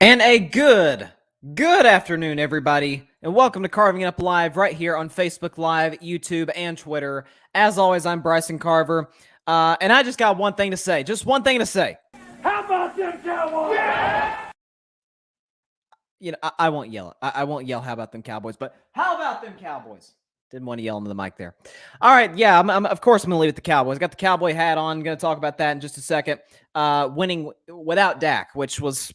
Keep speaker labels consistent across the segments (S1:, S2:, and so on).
S1: And a good afternoon, everybody, and welcome to Carving It Up Live right here on Facebook Live, YouTube, and Twitter. As always, I'm Bryson Carver, and I just got one thing to say. Just one thing to say.
S2: How about them Cowboys? Yeah!
S1: You know, I won't yell. I won't yell, how about them Cowboys, but how about them Cowboys? Didn't want to yell into the mic there. All right, yeah, of course I'm going to leave it the Cowboys. Got the Cowboy hat on. I'm going to talk about that in just a second. Winning without Dak, which was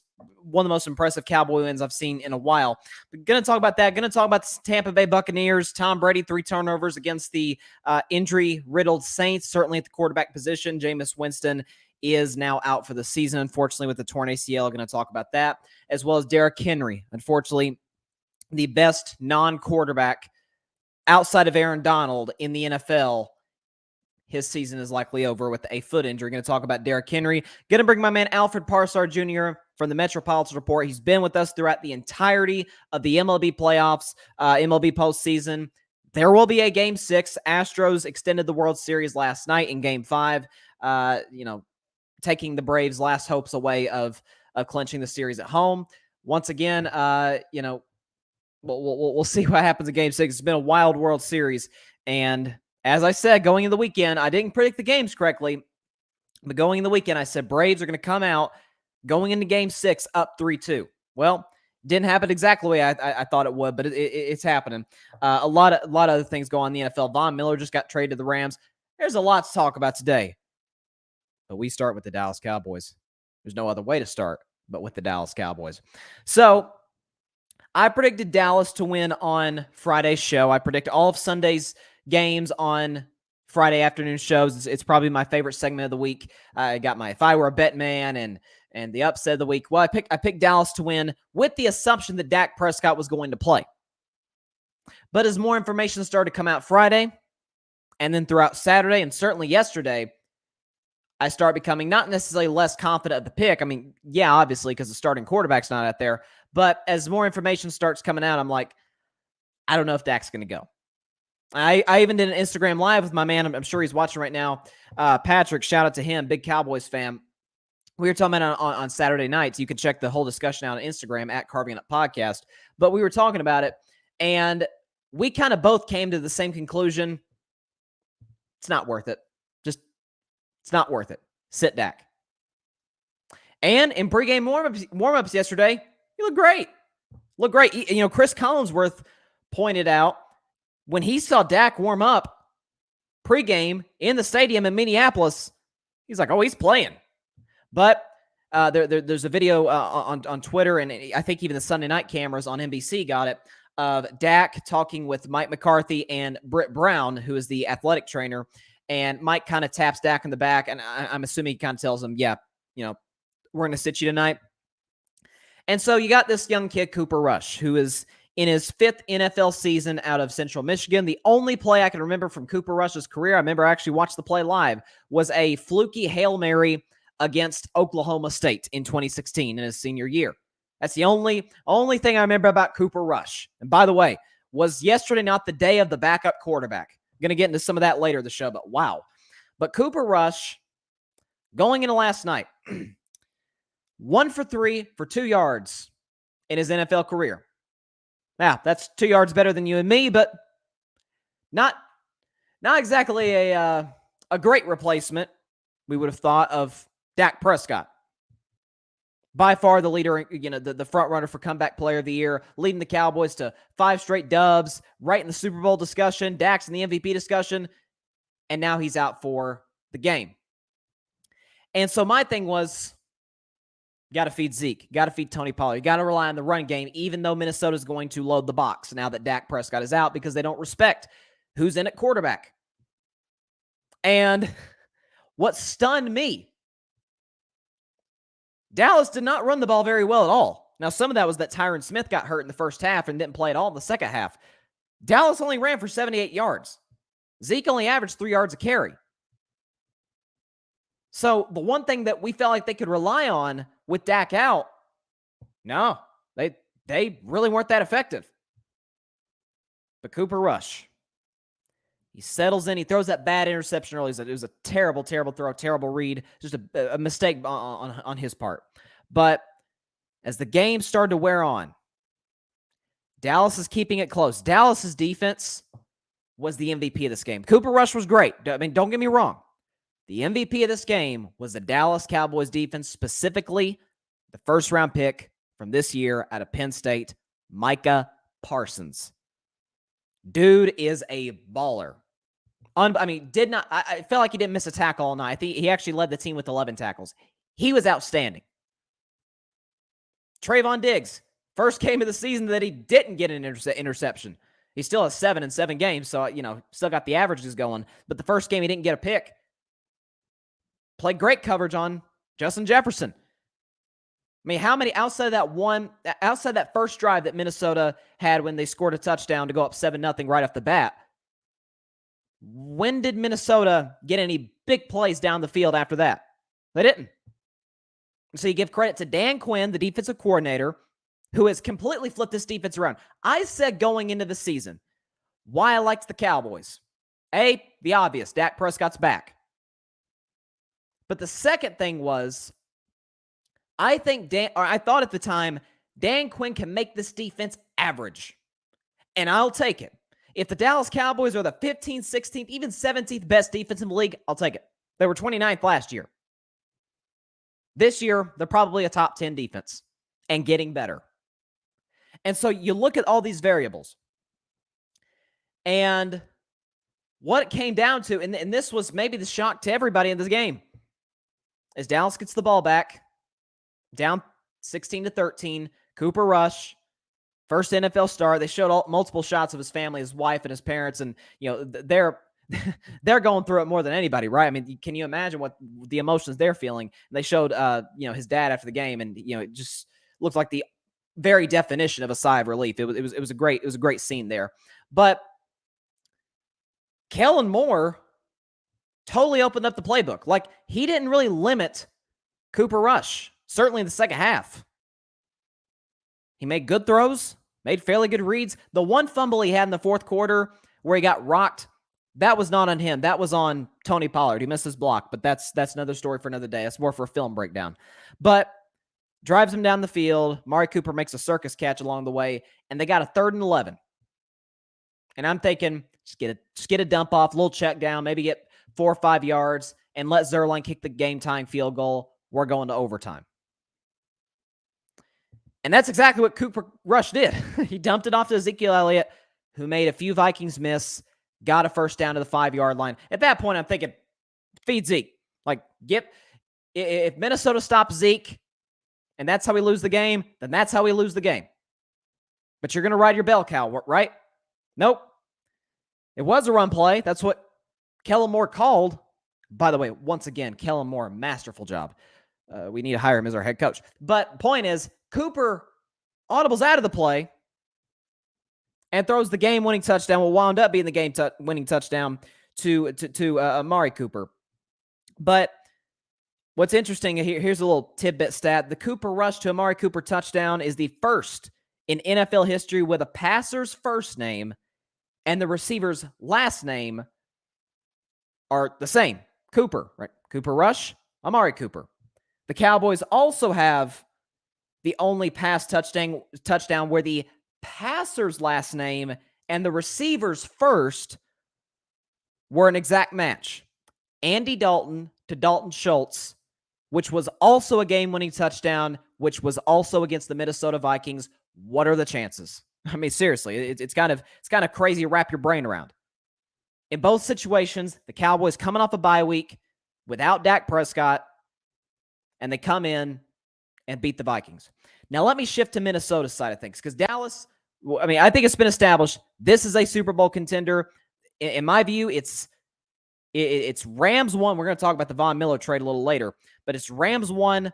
S1: one of the most impressive Cowboy wins I've seen in a while. But going to talk about that. Going to talk about the Tampa Bay Buccaneers. Tom Brady, 3 turnovers against the injury-riddled Saints, certainly at the quarterback position. Jameis Winston is now out for the season, unfortunately, with the torn ACL. Going to talk about that, as well as Derrick Henry. Unfortunately, the best non-quarterback outside of Aaron Donald in the NFL. His season is likely over with a foot injury. Going to talk about Derrick Henry. Going to bring my man Alfred Parsard Jr. from the Metropolitan Report. He's been with us throughout the entirety of the MLB playoffs, MLB postseason. There will be a Game 6. Astros extended the World Series last night in Game 5, taking the Braves' last hopes away of clinching the series at home. Once again, we'll see what happens in Game 6. It's been a wild World Series, and as I said, going into the weekend, I didn't predict the games correctly, but going in the weekend, I said Braves are going to come out going into Game 6 up 3-2. Well, didn't happen exactly the way I thought it would, but it's happening. A lot of other things go on in the NFL. Von Miller just got traded to the Rams. There's a lot to talk about today, but we start with the Dallas Cowboys. There's no other way to start but with the Dallas Cowboys. So I predicted Dallas to win on Friday's show. I predict all of Sunday's games on Friday afternoon shows. It's probably my favorite segment of the week. I got my If I Were a Bet Man and the upset of the week. Well, I picked Dallas to win with the assumption that Dak Prescott was going to play. But as more information started to come out Friday, and then throughout Saturday, and certainly yesterday, I start becoming not necessarily less confident of the pick. I mean, yeah, obviously, because the starting quarterback's not out there. But as more information starts coming out, I'm like, I don't know if Dak's going to go. I even did an Instagram Live with my man. I'm sure he's watching right now. Patrick, shout out to him, big Cowboys fan. We were talking about on Saturday nights. You can check the whole discussion out on Instagram at Carving It Up Podcast. But we were talking about it, and we kind of both came to the same conclusion. It's not worth it. It's not worth it. Sit Dak. And in pregame warm-ups yesterday, he looked great. Chris Collinsworth pointed out when he saw Dak warm up pregame in the stadium in Minneapolis, he's like, oh, he's playing. But there's a video on Twitter, and I think even the Sunday night cameras on NBC got it, of Dak talking with Mike McCarthy and Britt Brown, who is the athletic trainer. And Mike kind of taps Dak in the back, and I'm assuming he kind of tells him, yeah, we're going to sit you tonight. And so you got this young kid, Cooper Rush, who is in his 5th NFL season out of Central Michigan. The only play I can remember from Cooper Rush's career, I remember I actually watched the play live, was a fluky Hail Mary against Oklahoma State in 2016 in his senior year. That's the only thing I remember about Cooper Rush. And by the way, was yesterday not the day of the backup quarterback? I'm going to get into some of that later in the show, but wow. But Cooper Rush, going into last night, 1 for 3 for 2 yards in his NFL career. Now, that's 2 yards better than you and me, but not exactly a great replacement, we would have thought, of Dak Prescott. By far the leader, the front runner for comeback player of the year, leading the Cowboys to 5 straight dubs, right in the Super Bowl discussion, Dak's in the MVP discussion, and now he's out for the game. And so my thing was, got to feed Zeke, got to feed Tony Pollard, you got to rely on the run game, even though Minnesota's going to load the box now that Dak Prescott is out, because they don't respect who's in at quarterback. And what stunned me, Dallas did not run the ball very well at all. Now, some of that was that Tyron Smith got hurt in the first half and didn't play at all in the second half. Dallas only ran for 78 yards. Zeke only averaged 3 yards a carry. So the one thing that we felt like they could rely on with Dak out, no, they really weren't that effective. But Cooper Rush, he settles in. He throws that bad interception early. It was a terrible, terrible throw, terrible read. Just a mistake on his part. But as the game started to wear on, Dallas is keeping it close. Dallas's defense was the MVP of this game. Cooper Rush was great. I mean, don't get me wrong. The MVP of this game was the Dallas Cowboys defense, specifically the first-round pick from this year out of Penn State, Micah Parsons. Dude is a baller. I felt like he didn't miss a tackle all night. I think he actually led the team with 11 tackles. He was outstanding. Trayvon Diggs, first game of the season that he didn't get an interception. He still has 7 in 7 games, so, still got the averages going. But the first game, he didn't get a pick. Played great coverage on Justin Jefferson. I mean, how many, outside that first drive that Minnesota had when they scored a touchdown to go up 7-0 right off the bat, when did Minnesota get any big plays down the field after that? They didn't. So you give credit to Dan Quinn, the defensive coordinator, who has completely flipped this defense around. I said going into the season why I liked the Cowboys. A, the obvious, Dak Prescott's back. But the second thing was, I thought at the time, Dan Quinn can make this defense average. And I'll take it. If the Dallas Cowboys are the 15th, 16th, even 17th best defense in the league, I'll take it. They were 29th last year. This year, they're probably a top 10 defense and getting better. And so you look at all these variables. And what it came down to, and this was maybe the shock to everybody in this game, is Dallas gets the ball back, down 16-13, Cooper Rush, first NFL start. They showed multiple shots of his family, his wife, and his parents, and they're going through it more than anybody, right? I mean, can you imagine what the emotions they're feeling? And they showed his dad after the game, and it just looked like the very definition of a sigh of relief. It was a great scene there. But Kellen Moore totally opened up the playbook. Like, he didn't really limit Cooper Rush, certainly in the second half. He made good throws, made fairly good reads. The one fumble he had in the fourth quarter where he got rocked, that was not on him. That was on Tony Pollard. He missed his block, but that's another story for another day. That's more for a film breakdown. But drives him down the field. Amari Cooper makes a circus catch along the way, and they got a 3rd and 11. And I'm thinking, just get a dump off, little check down, maybe get 4 or 5 yards, and let Zerline kick the game-tying field goal. We're going to overtime. And that's exactly what Cooper Rush did. He dumped it off to Ezekiel Elliott, who made a few Vikings miss, got a first down to the 5-yard line. At that point, I'm thinking, feed Zeke. Like, if Minnesota stops Zeke, and that's how we lose the game, then that's how we lose the game. But you're going to ride your bell cow, right? Nope. It was a run play. That's what Kellen Moore called. By the way, once again, Kellen Moore, masterful job. We need to hire him as our head coach. But point is, Cooper audibles out of the play and throws the game-winning touchdown. What wound up being the game-winning touchdown to Amari Cooper. But what's interesting, here's a little tidbit stat. The Cooper Rush to Amari Cooper touchdown is the first in NFL history with a passer's first name and the receiver's last name are the same. Cooper, right? Cooper Rush, Amari Cooper. The Cowboys also have the only pass touchdown where the passer's last name and the receiver's first were an exact match. Andy Dalton to Dalton Schultz, which was also a game-winning touchdown, which was also against the Minnesota Vikings. What are the chances? I mean, seriously, it's kind of crazy to wrap your brain around. In both situations, the Cowboys coming off a bye week without Dak Prescott, and they come in and beat the Vikings. Now, let me shift to Minnesota's side of things, because Dallas, I think it's been established, this is a Super Bowl contender. In my view, it's Rams 1. We're going to talk about the Von Miller trade a little later, but it's Rams 1,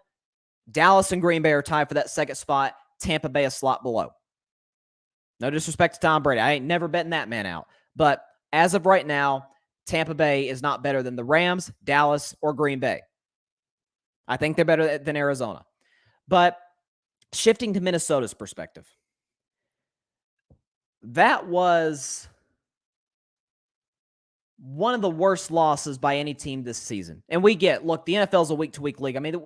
S1: Dallas and Green Bay are tied for that second spot, Tampa Bay a slot below. No disrespect to Tom Brady. I ain't never betting that man out. But as of right now, Tampa Bay is not better than the Rams, Dallas, or Green Bay. I think they're better than Arizona. But shifting to Minnesota's perspective, that was one of the worst losses by any team this season. And look, the NFL is a week-to-week league. I mean,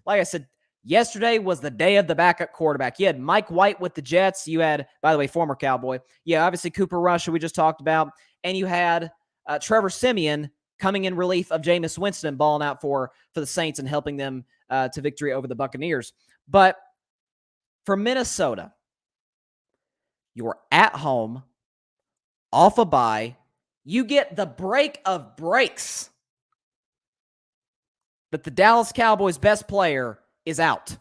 S1: like I said, Yesterday was the day of the backup quarterback. You had Mike White with the Jets. You had, by the way, former Cowboy. Yeah, obviously Cooper Rush, who we just talked about. And you had Trevor Siemian coming in relief of Jameis Winston, balling out for the Saints and helping them to victory over the Buccaneers. But for Minnesota, you're at home, off a bye. You get the break of breaks. But the Dallas Cowboys' best player is out.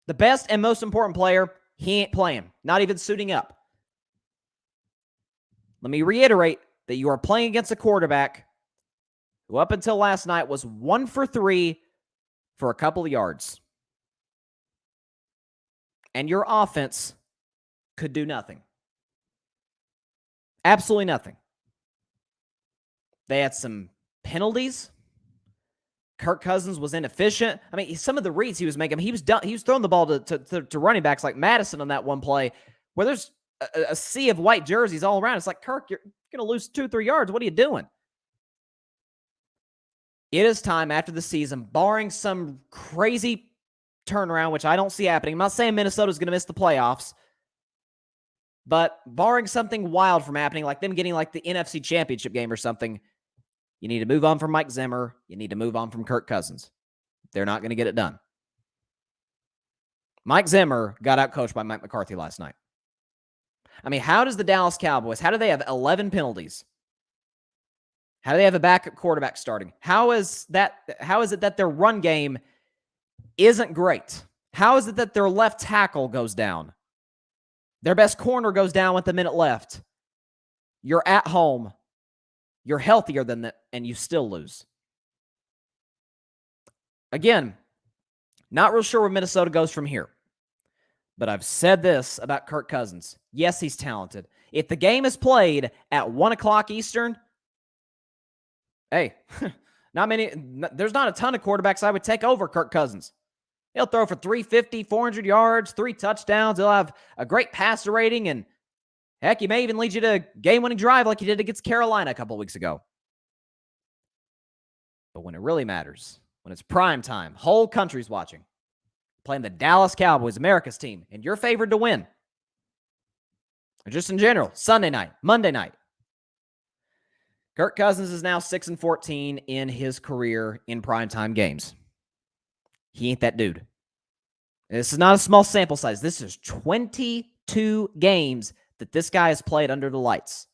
S1: The best and most important player, he ain't playing, not even suiting up. Let me reiterate that you are playing against a quarterback who up until last night was 1 for 3 for a couple of yards. And your offense could do nothing. Absolutely nothing. They had some penalties. Kirk Cousins was inefficient. I mean, some of the reads he was making, he was throwing the ball to running backs like Madison on that one play where there's a sea of white jerseys all around. It's like, Kirk, you're going to lose 2-3 yards. What are you doing? It is time after the season, barring some crazy turnaround, which I don't see happening. I'm not saying Minnesota's going to miss the playoffs, but barring something wild from happening, like them getting like the NFC Championship game or something, you need to move on from Mike Zimmer. You need to move on from Kirk Cousins. They're not going to get it done. Mike Zimmer got outcoached by Mike McCarthy last night. I mean, how does the Dallas Cowboys, how do they have 11 penalties? How do they have a backup quarterback starting? How is it that their run game isn't great? How is it that their left tackle goes down? Their best corner goes down with a minute left. You're at home. You're healthier than that, and you still lose. Again, not real sure where Minnesota goes from here. But I've said this about Kirk Cousins. Yes, he's talented. If the game is played at 1 o'clock Eastern, hey, there's not a ton of quarterbacks I would take over Kirk Cousins. He'll throw for 350, 400 yards, 3 touchdowns. He'll have a great passer rating, and heck, he may even lead you to a game-winning drive like he did against Carolina a couple weeks ago. But when it really matters, when it's prime time, whole country's watching, playing the Dallas Cowboys, America's team, and you're favored to win. Or just in general, Sunday night, Monday night. Kirk Cousins is now 6-14 in his career in primetime games. He ain't that dude. This is not a small sample size. This is 22 games that this guy has played under the lights.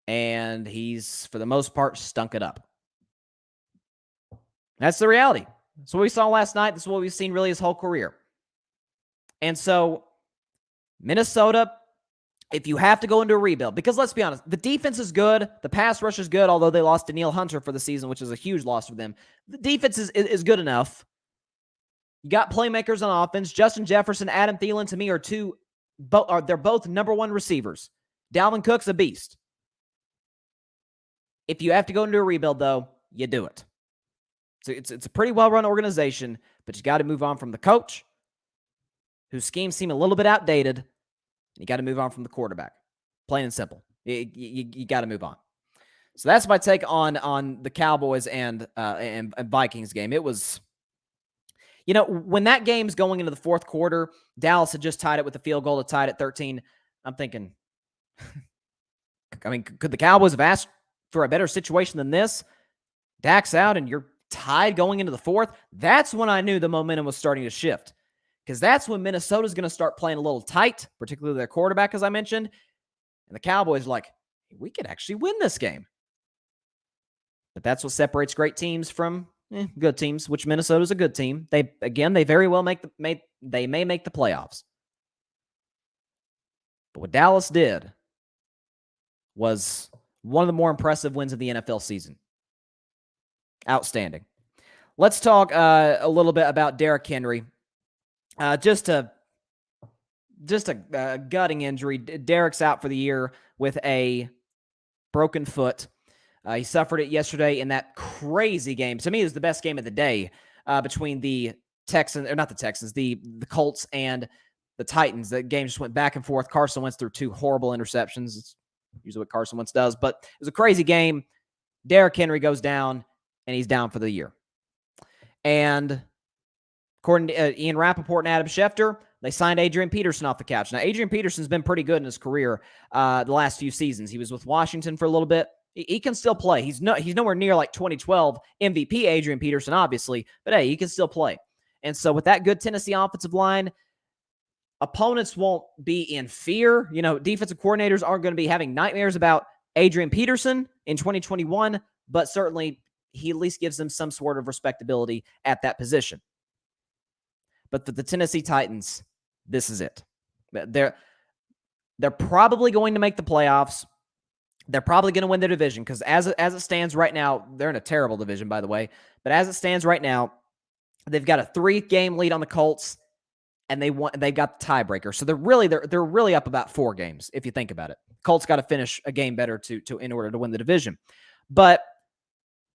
S1: And he's, for the most part, stunk it up. That's the reality. That's what we saw last night. This is what we've seen really his whole career. And so, Minnesota, if you have to go into a rebuild, because let's be honest, the defense is good, the pass rush is good, although they lost Danielle Hunter for the season, which is a huge loss for them. The defense is good enough. You got playmakers on offense. Justin Jefferson, Adam Thielen, to me, they're both number one receivers. Dalvin Cook's a beast. If you have to go into a rebuild, though, you do it. So it's a pretty well-run organization, but you got to move on from the coach, whose schemes seem a little bit outdated. You got to move on from the quarterback. Plain and simple. You got to move on. So that's my take on the Cowboys and Vikings game. It was, when that game's going into the fourth quarter, Dallas had just tied it with a field goal to tie it at 13. I'm thinking, I mean, could the Cowboys have asked for a better situation than this? Dak's out and you're tied going into the fourth. That's when I knew the momentum was starting to shift. Because that's when Minnesota's going to start playing a little tight, particularly their quarterback, as I mentioned. And the Cowboys are like, we could actually win this game. But that's what separates great teams from good teams, which Minnesota's a good team. They very well may make the playoffs. But what Dallas did was one of the more impressive wins of the NFL season. Outstanding. Let's talk a little bit about Derrick Henry. Just a gutting injury. Derrick's out for the year with a broken foot. He suffered it yesterday in that crazy game. To me, it was the best game of the day between the Colts and the Titans. The game just went back and forth. Carson Wentz threw 2 horrible interceptions. It's usually what Carson Wentz does, but it was a crazy game. Derrick Henry goes down, and he's down for the year. And According to Ian Rappaport and Adam Schefter, they signed Adrian Peterson off the couch. Now, Adrian Peterson's been pretty good in his career the last few seasons. He was with Washington for a little bit. He can still play. He's nowhere near like 2012 MVP Adrian Peterson, obviously, but hey, he can still play. And so with that good Tennessee offensive line, opponents won't be in fear. Defensive coordinators aren't going to be having nightmares about Adrian Peterson in 2021, but certainly he at least gives them some sort of respectability at that position. But for the Tennessee Titans, this is it. They're probably going to make the playoffs. They're probably going to win their division because as it stands right now, they're in a terrible division, by the way. But as it stands right now, they've got a 3-game lead on the Colts, and they've got the tiebreaker. So they're really up about 4 games if you think about it. Colts got to finish a game better to in order to win the division. But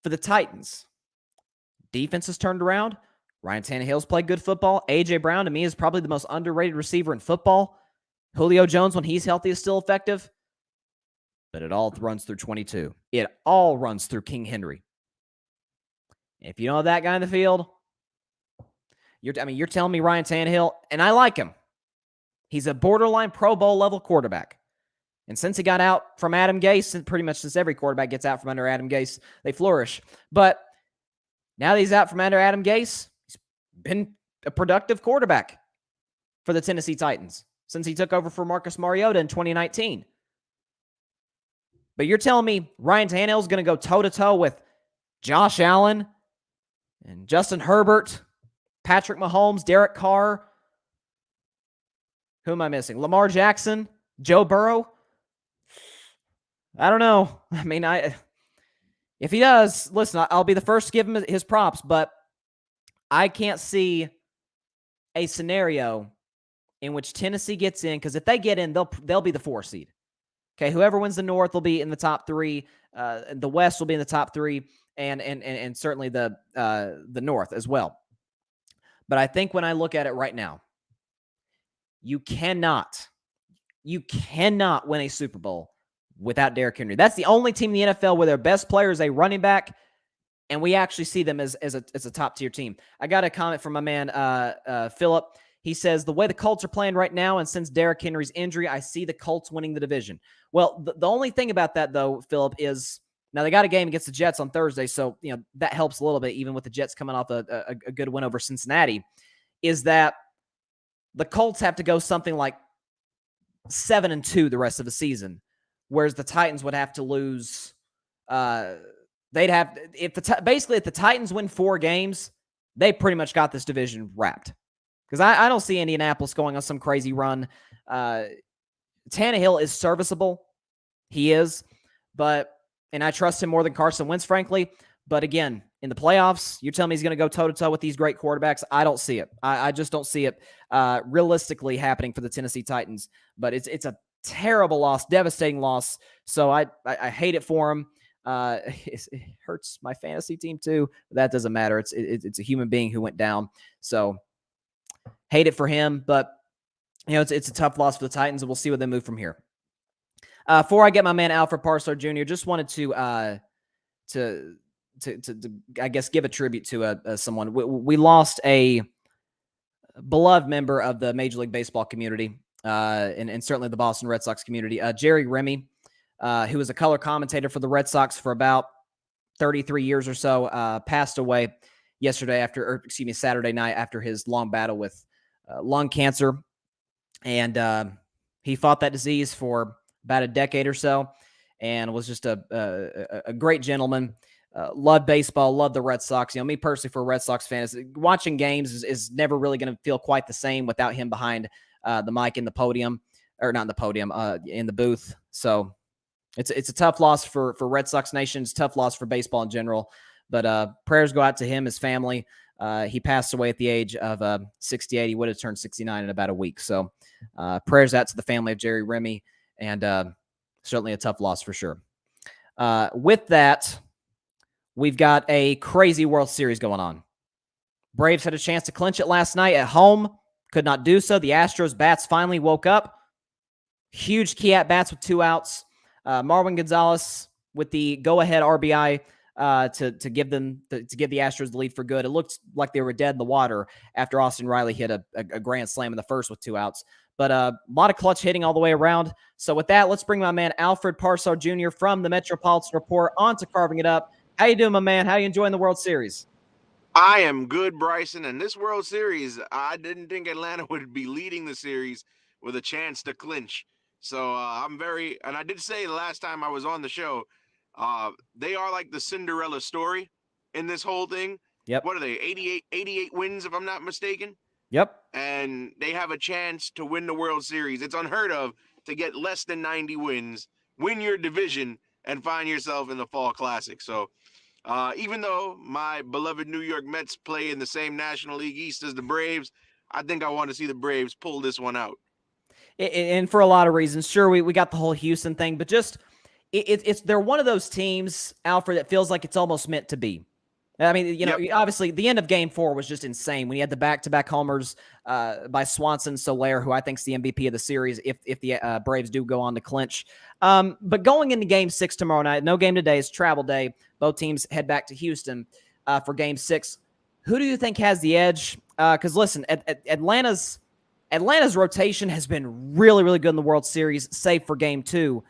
S1: for the Titans, defense has turned around. Ryan Tannehill's played good football. A.J. Brown, to me, is probably the most underrated receiver in football. Julio Jones, when he's healthy, is still effective. But it all runs through 22. It all runs through King Henry. If you don't have that guy in the field, you're telling me Ryan Tannehill, and I like him. He's a borderline Pro Bowl level quarterback. And since he got out from Adam Gase, and pretty much since every quarterback gets out from under Adam Gase, they flourish. But now that he's out from under Adam Gase, he's been a productive quarterback for the Tennessee Titans since he took over for Marcus Mariota in 2019. But you're telling me Ryan Tannehill is going to go toe-to-toe with Josh Allen and Justin Herbert, Patrick Mahomes, Derek Carr. Who am I missing? Lamar Jackson, Joe Burrow. I don't know. If he does, listen, I'll be the first to give him his props, but I can't see a scenario in which Tennessee gets in, because if they get in, they'll be the 4 seed. Okay, whoever wins the North will be in the top 3. The West will be in the top 3, and certainly the North as well. But I think when I look at it right now, you cannot win a Super Bowl without Derrick Henry. That's the only team in the NFL where their best player is a running back, and we actually see them as a top-tier team. I got a comment from my man, Philip. He says, the way the Colts are playing right now, and since Derrick Henry's injury, I see the Colts winning the division. Well, the only thing about that, though, Philip, is now they got a game against the Jets on Thursday, so that helps a little bit, even with the Jets coming off a good win over Cincinnati, is that the Colts have to go something like 7-2 the rest of the season, whereas the Titans would have to lose. They'd have if the Titans win 4 games, they pretty much got this division wrapped. Because I don't see Indianapolis going on some crazy run. Tannehill is serviceable. He is. And I trust him more than Carson Wentz, frankly. But again, in the playoffs, you're telling me he's going to go toe-to-toe with these great quarterbacks? I don't see it. I just don't see it realistically happening for the Tennessee Titans. But it's a terrible loss, devastating loss. So I hate it for him. It hurts my fantasy team too. But that doesn't matter. It's a human being who went down. So hate it for him, but it's a tough loss for the Titans, and we'll see where they move from here. Before I get my man Alfred Parsard Jr., just wanted to I guess give a tribute to someone. We lost a beloved member of the Major League Baseball community, and certainly the Boston Red Sox community. Remy, who was a color commentator for the Red Sox for about 33 years or so, passed away Saturday night after his long battle with lung cancer. And he fought that disease for about a decade or so and was just a great gentleman. Loved baseball, loved the Red Sox. Me personally, for a Red Sox fan, watching games is never really going to feel quite the same without him behind the mic in the podium, or not in the podium, in the booth. So it's a tough loss for Red Sox Nation. It's a tough loss for baseball in general. But prayers go out to him, his family. He passed away at the age of 68. He would have turned 69 in about a week. So prayers out to the family of Jerry Remy, and certainly a tough loss for sure. With that, we've got a crazy World Series going on. Braves had a chance to clinch it last night at home. Could not do so. The Astros bats finally woke up. Huge key at bats with 2 outs. Marwin Gonzalez with the go-ahead RBI to give the Astros the lead for good. It looked like they were dead in the water after Austin Riley hit a grand slam in the first with 2 outs. But a lot of clutch hitting all the way around. So with that, let's bring my man Alfred Parsard Jr. from the Metropolitan Report on to Carving It Up. How you doing, my man? How you enjoying the World Series?
S3: I am good, Bryson. And this World Series, I didn't think Atlanta would be leading the series with a chance to clinch. So and I did say the last time I was on the show, they are like the Cinderella story in this whole thing.
S1: Yep.
S3: What are they, 88 wins, if I'm not mistaken?
S1: Yep.
S3: And they have a chance to win the World Series. It's unheard of to get less than 90 wins, win your division, and find yourself in the Fall Classic. So even though my beloved New York Mets play in the same National League East as the Braves, I think I want to see the Braves pull this one out.
S1: And for a lot of reasons. Sure, we got the whole Houston thing, but just they're one of those teams, Alfred, that feels like it's almost meant to be. I mean, obviously the end of Game 4 was just insane when you had the back-to-back homers by Swanson Soler, who I think is the MVP of the series if the Braves do go on to clinch. But going into Game 6 tomorrow night, no game today, it's travel day. Both teams head back to Houston for Game 6. Who do you think has the edge? Because listen, Atlanta's rotation has been really, really good in the World Series, save for Game 2.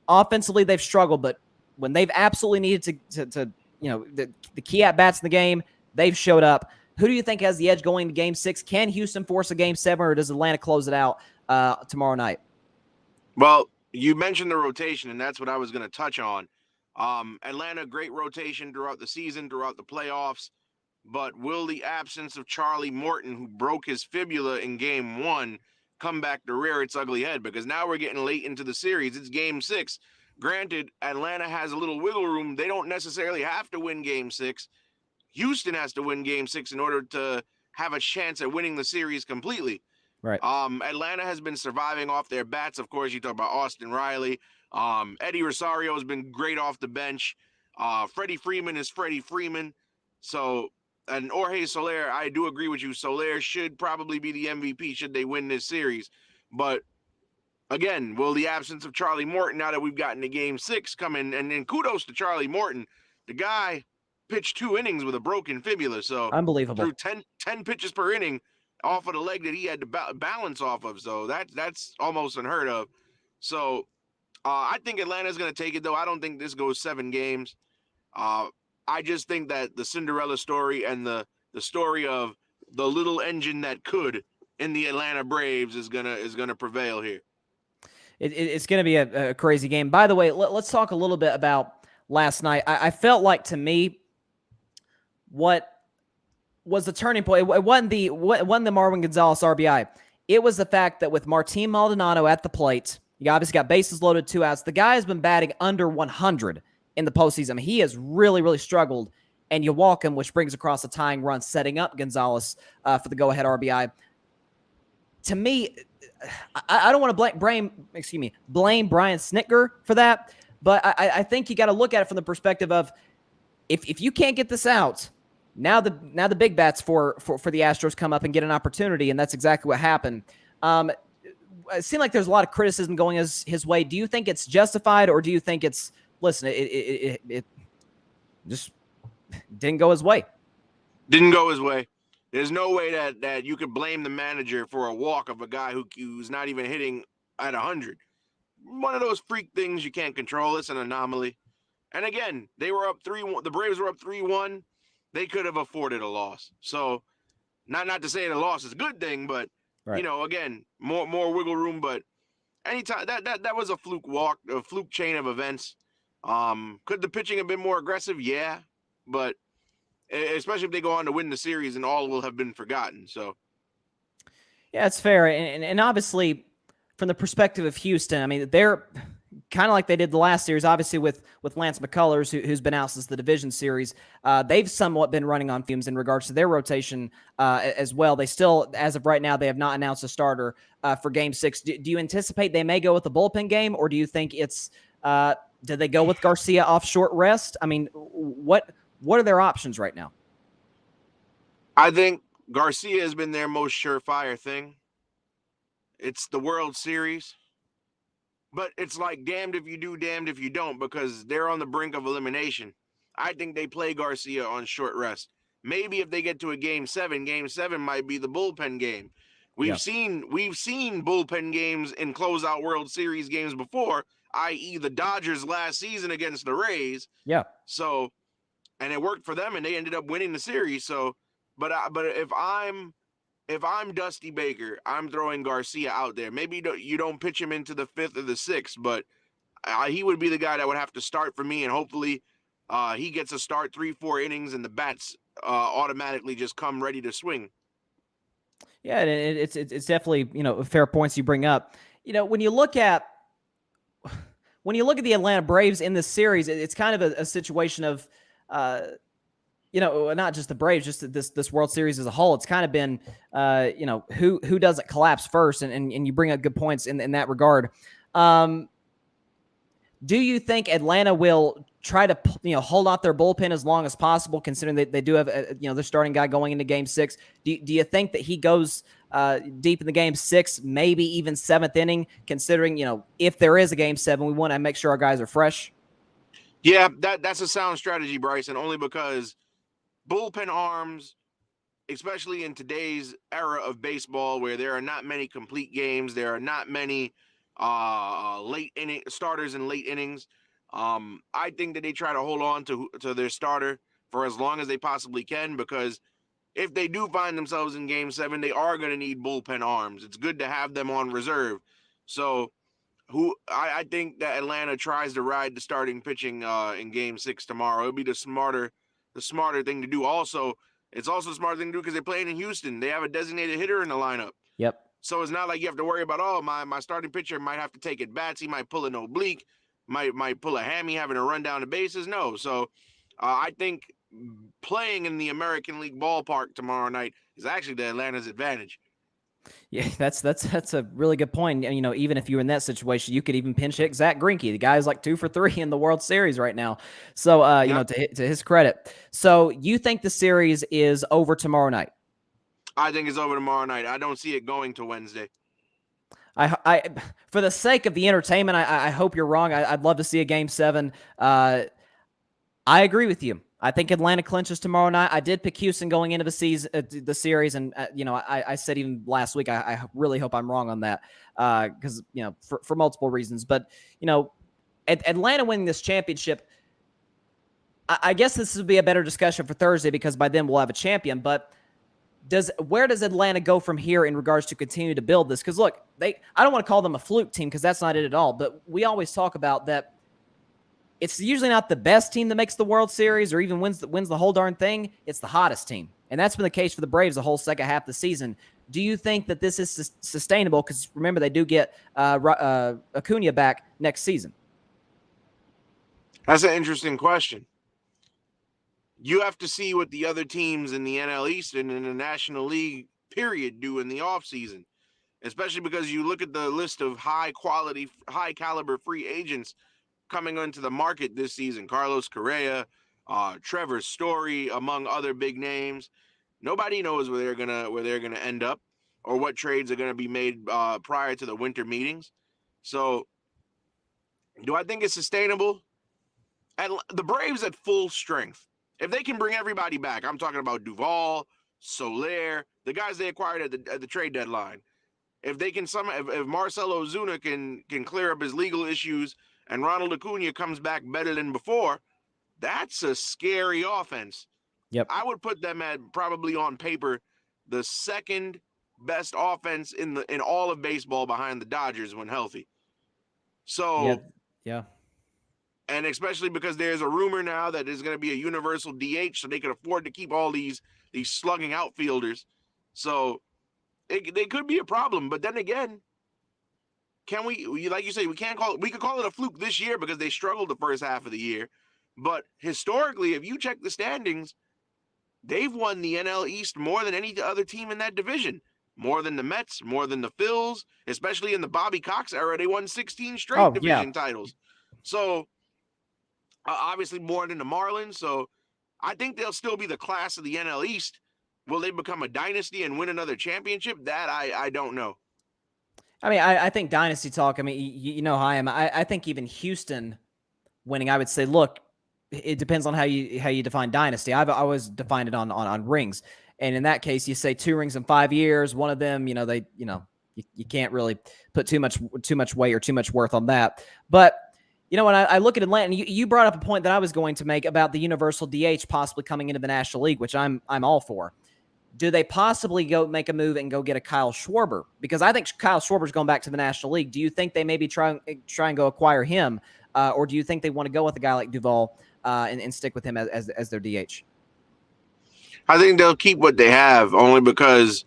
S1: Offensively, they've struggled, but when they've absolutely needed to the key at-bats in the game, they've showed up. Who do you think has the edge going to Game 6? Can Houston force a Game 7, or does Atlanta close it out tomorrow night?
S3: Well, you mentioned the rotation, and that's what I was going to touch on. Atlanta, great rotation throughout the season, throughout the playoffs, but will the absence of Charlie Morton, who broke his fibula in Game 1, come back to rear its ugly head? Because now we're getting late into the series. It's Game 6. Granted, Atlanta has a little wiggle room. They don't necessarily have to win Game 6. Houston has to win Game 6 in order to have a chance at winning the series completely.
S1: Right.
S3: Atlanta has been surviving off their bats. Of course, you talk about Austin Riley. Eddie Rosario has been great off the bench. Freddie Freeman is Freddie Freeman. So, and Jorge Soler, I do agree with you. Soler should probably be the MVP should they win this series. But again, will the absence of Charlie Morton, now that we've gotten to Game 6, come in? And then kudos to Charlie Morton. The guy pitched 2 innings with a broken fibula. So
S1: unbelievable.
S3: Threw 10 pitches per inning off of the leg that he had to balance off of. So that's almost unheard of. So I think Atlanta's going to take it, though. I don't think this goes 7 games. I just think that the Cinderella story and the story of the little engine that could in the Atlanta Braves is gonna prevail here.
S1: It's going to be a crazy game. By the way, let's talk a little bit about last night. I felt like, to me, what was the turning point? It wasn't the Marwin Gonzalez RBI. It was the fact that with Martin Maldonado at the plate, you obviously got bases loaded, 2 outs. The guy has been batting under 100 in the postseason. I mean, he has really, really struggled. And you walk him, which brings across a tying run, setting up Gonzalez for the go-ahead RBI. To me, I don't want to blame Brian Snitker for that, but I think you got to look at it from the perspective of if you can't get this out, now the big bats for the Astros come up and get an opportunity, and that's exactly what happened. It seemed like there's a lot of criticism going his way. Do you think it's justified, or do you think it's, listen, it just didn't go his way?
S3: Didn't go his way. There's no way that you could blame the manager for a walk of a guy who's not even hitting at 100. One of those freak things you can't control. It's an anomaly. And again, they were up 3-1. The Braves were up 3-1. They could have afforded a loss. So, not to say the loss is a good thing, but
S1: right.
S3: Again, more wiggle room. But anytime that was a fluke walk, a fluke chain of events. Could the pitching have been more aggressive? Yeah, but especially if they go on to win the series, and all will have been forgotten. So,
S1: yeah, it's fair. And obviously, from the perspective of Houston, I mean, they're kind of like they did the last series, obviously with Lance McCullers, who's been out since the division series. They've somewhat been running on fumes in regards to their rotation as well. They still, as of right now, they have not announced a starter for Game 6. Do you anticipate they may go with the bullpen game, or do you think it's do they go with Garcia off short rest? I mean, what are their options right now?
S3: I think Garcia has been their most surefire thing. It's the World Series. But it's like damned if you do, damned if you don't, because they're on the brink of elimination. I think they play Garcia on short rest. Maybe if they get to a game 7 might be the bullpen game. We've seen bullpen games in closeout World Series games before, i.e. the Dodgers last season against the Rays.
S1: Yeah.
S3: So, and it worked for them, and they ended up winning the series. So, but if I'm Dusty Baker, I'm throwing Garcia out there. Maybe you don't pitch him into the 5th or the 6th, but he would be the guy that would have to start for me, and hopefully he gets a start 3-4 innings, and the bats automatically just come ready to swing.
S1: Yeah, it's definitely fair points you bring up. When you look at the Atlanta Braves in this series, it's kind of a situation of not just the Braves, just this World Series as a whole. It's kind of been who doesn't collapse first, and you bring up good points in that regard. Do you think Atlanta will try to hold out their bullpen as long as possible, considering that they do have their starting guy going into Game 6? Do you think that he goes deep in the Game 6, maybe even 7th inning, considering if there is a Game 7, we want to make sure our guys are fresh?
S3: Yeah, that's a sound strategy, Bryson, only because bullpen arms, especially in today's era of baseball where there are not many complete games, there are not many late inning starters in late innings. I think that they try to hold on to their starter for as long as they possibly can, because if they do find themselves in Game 7, they are going to need bullpen arms. It's good to have them on reserve. So I think that Atlanta tries to ride the starting pitching in Game 6 tomorrow. It'll be the smarter thing to do. Also, it's also a smart thing to do because they're playing in Houston. They have a designated hitter in the lineup.
S1: Yep. So
S3: it's not like you have to worry about, my starting pitcher might have to take at bats. He might pull an oblique, might pull a hammy having to run down the bases. No. So I think playing in the American League ballpark tomorrow night is actually the Atlanta's advantage.
S1: Yeah, that's a really good point. Even if you're in that situation, you could even pinch hit Zach Greinke. The guy's like 2 for 3 in the World Series right now. So, to his credit. So you think the series is over tomorrow night?
S3: I think it's over tomorrow night. I don't see it going to Wednesday.
S1: I for the sake of the entertainment, I hope you're wrong. I'd love to see a Game 7. I agree with you. I think Atlanta clinches tomorrow night. I did pick Houston going into the series, and I said even last week I really hope I'm wrong on that because for multiple reasons. But Atlanta winning this championship, I guess this would be a better discussion for Thursday because by then we'll have a champion. But where does Atlanta go from here in regards to continue to build this? Because look, I don't want to call them a fluke team because that's not it at all. But we always talk about that. It's usually not the best team that makes the World Series or even wins the whole darn thing. It's the hottest team. And that's been the case for the Braves the whole second half of the season. Do you think that this is sustainable? Because remember, they do get Acuna back next season.
S3: That's an interesting question. You have to see what the other teams in the NL East and in the National League period do in the offseason, especially because you look at the list of high caliber free agents coming onto the market this season. Carlos Correa, Trevor Story, among other big names. Nobody knows where they're gonna end up or what trades are gonna be made prior to the winter meetings. So, do I think it's sustainable? And the Braves at full strength, if they can bring everybody back, I'm talking about Duvall, Soler, the guys they acquired at the trade deadline. If they can if Marcell Ozuna can clear up his legal issues and Ronald Acuna comes back better than before, that's a scary offense.
S1: Yep.
S3: I would put them at probably on paper the second best offense in all of baseball behind the Dodgers when healthy. So
S1: yeah.
S3: And especially because there's a rumor now that there's going to be a universal DH, so they can afford to keep all these slugging outfielders. So they could be a problem. But then again, can we, like you say, we could call it a fluke this year because they struggled the first half of the year. But historically, if you check the standings, they've won the NL East more than any other team in that division. More than the Mets, more than the Phils, especially in the Bobby Cox era, they won 16 straight division titles. So obviously more than the Marlins. So I think they'll still be the class of the NL East. Will they become a dynasty and win another championship? That I don't know.
S1: I mean, I think dynasty talk, I mean, you know how I am. I think even Houston winning, I would say, look, it depends on how you define dynasty. I've always defined it on rings. And in that case, you say 2 rings in 5 years. One of them, you can't really put too much weight or too much worth on that. But when I look at Atlanta, and you brought up a point that I was going to make about the universal DH possibly coming into the National League, which I'm all for. Do they possibly go make a move and go get a Kyle Schwarber? Because I think Kyle Schwarber's going back to the National League. Do you think they maybe try and go acquire him? Or do you think they want to go with a guy like Duvall and stick with him as their DH?
S3: I think they'll keep what they have only because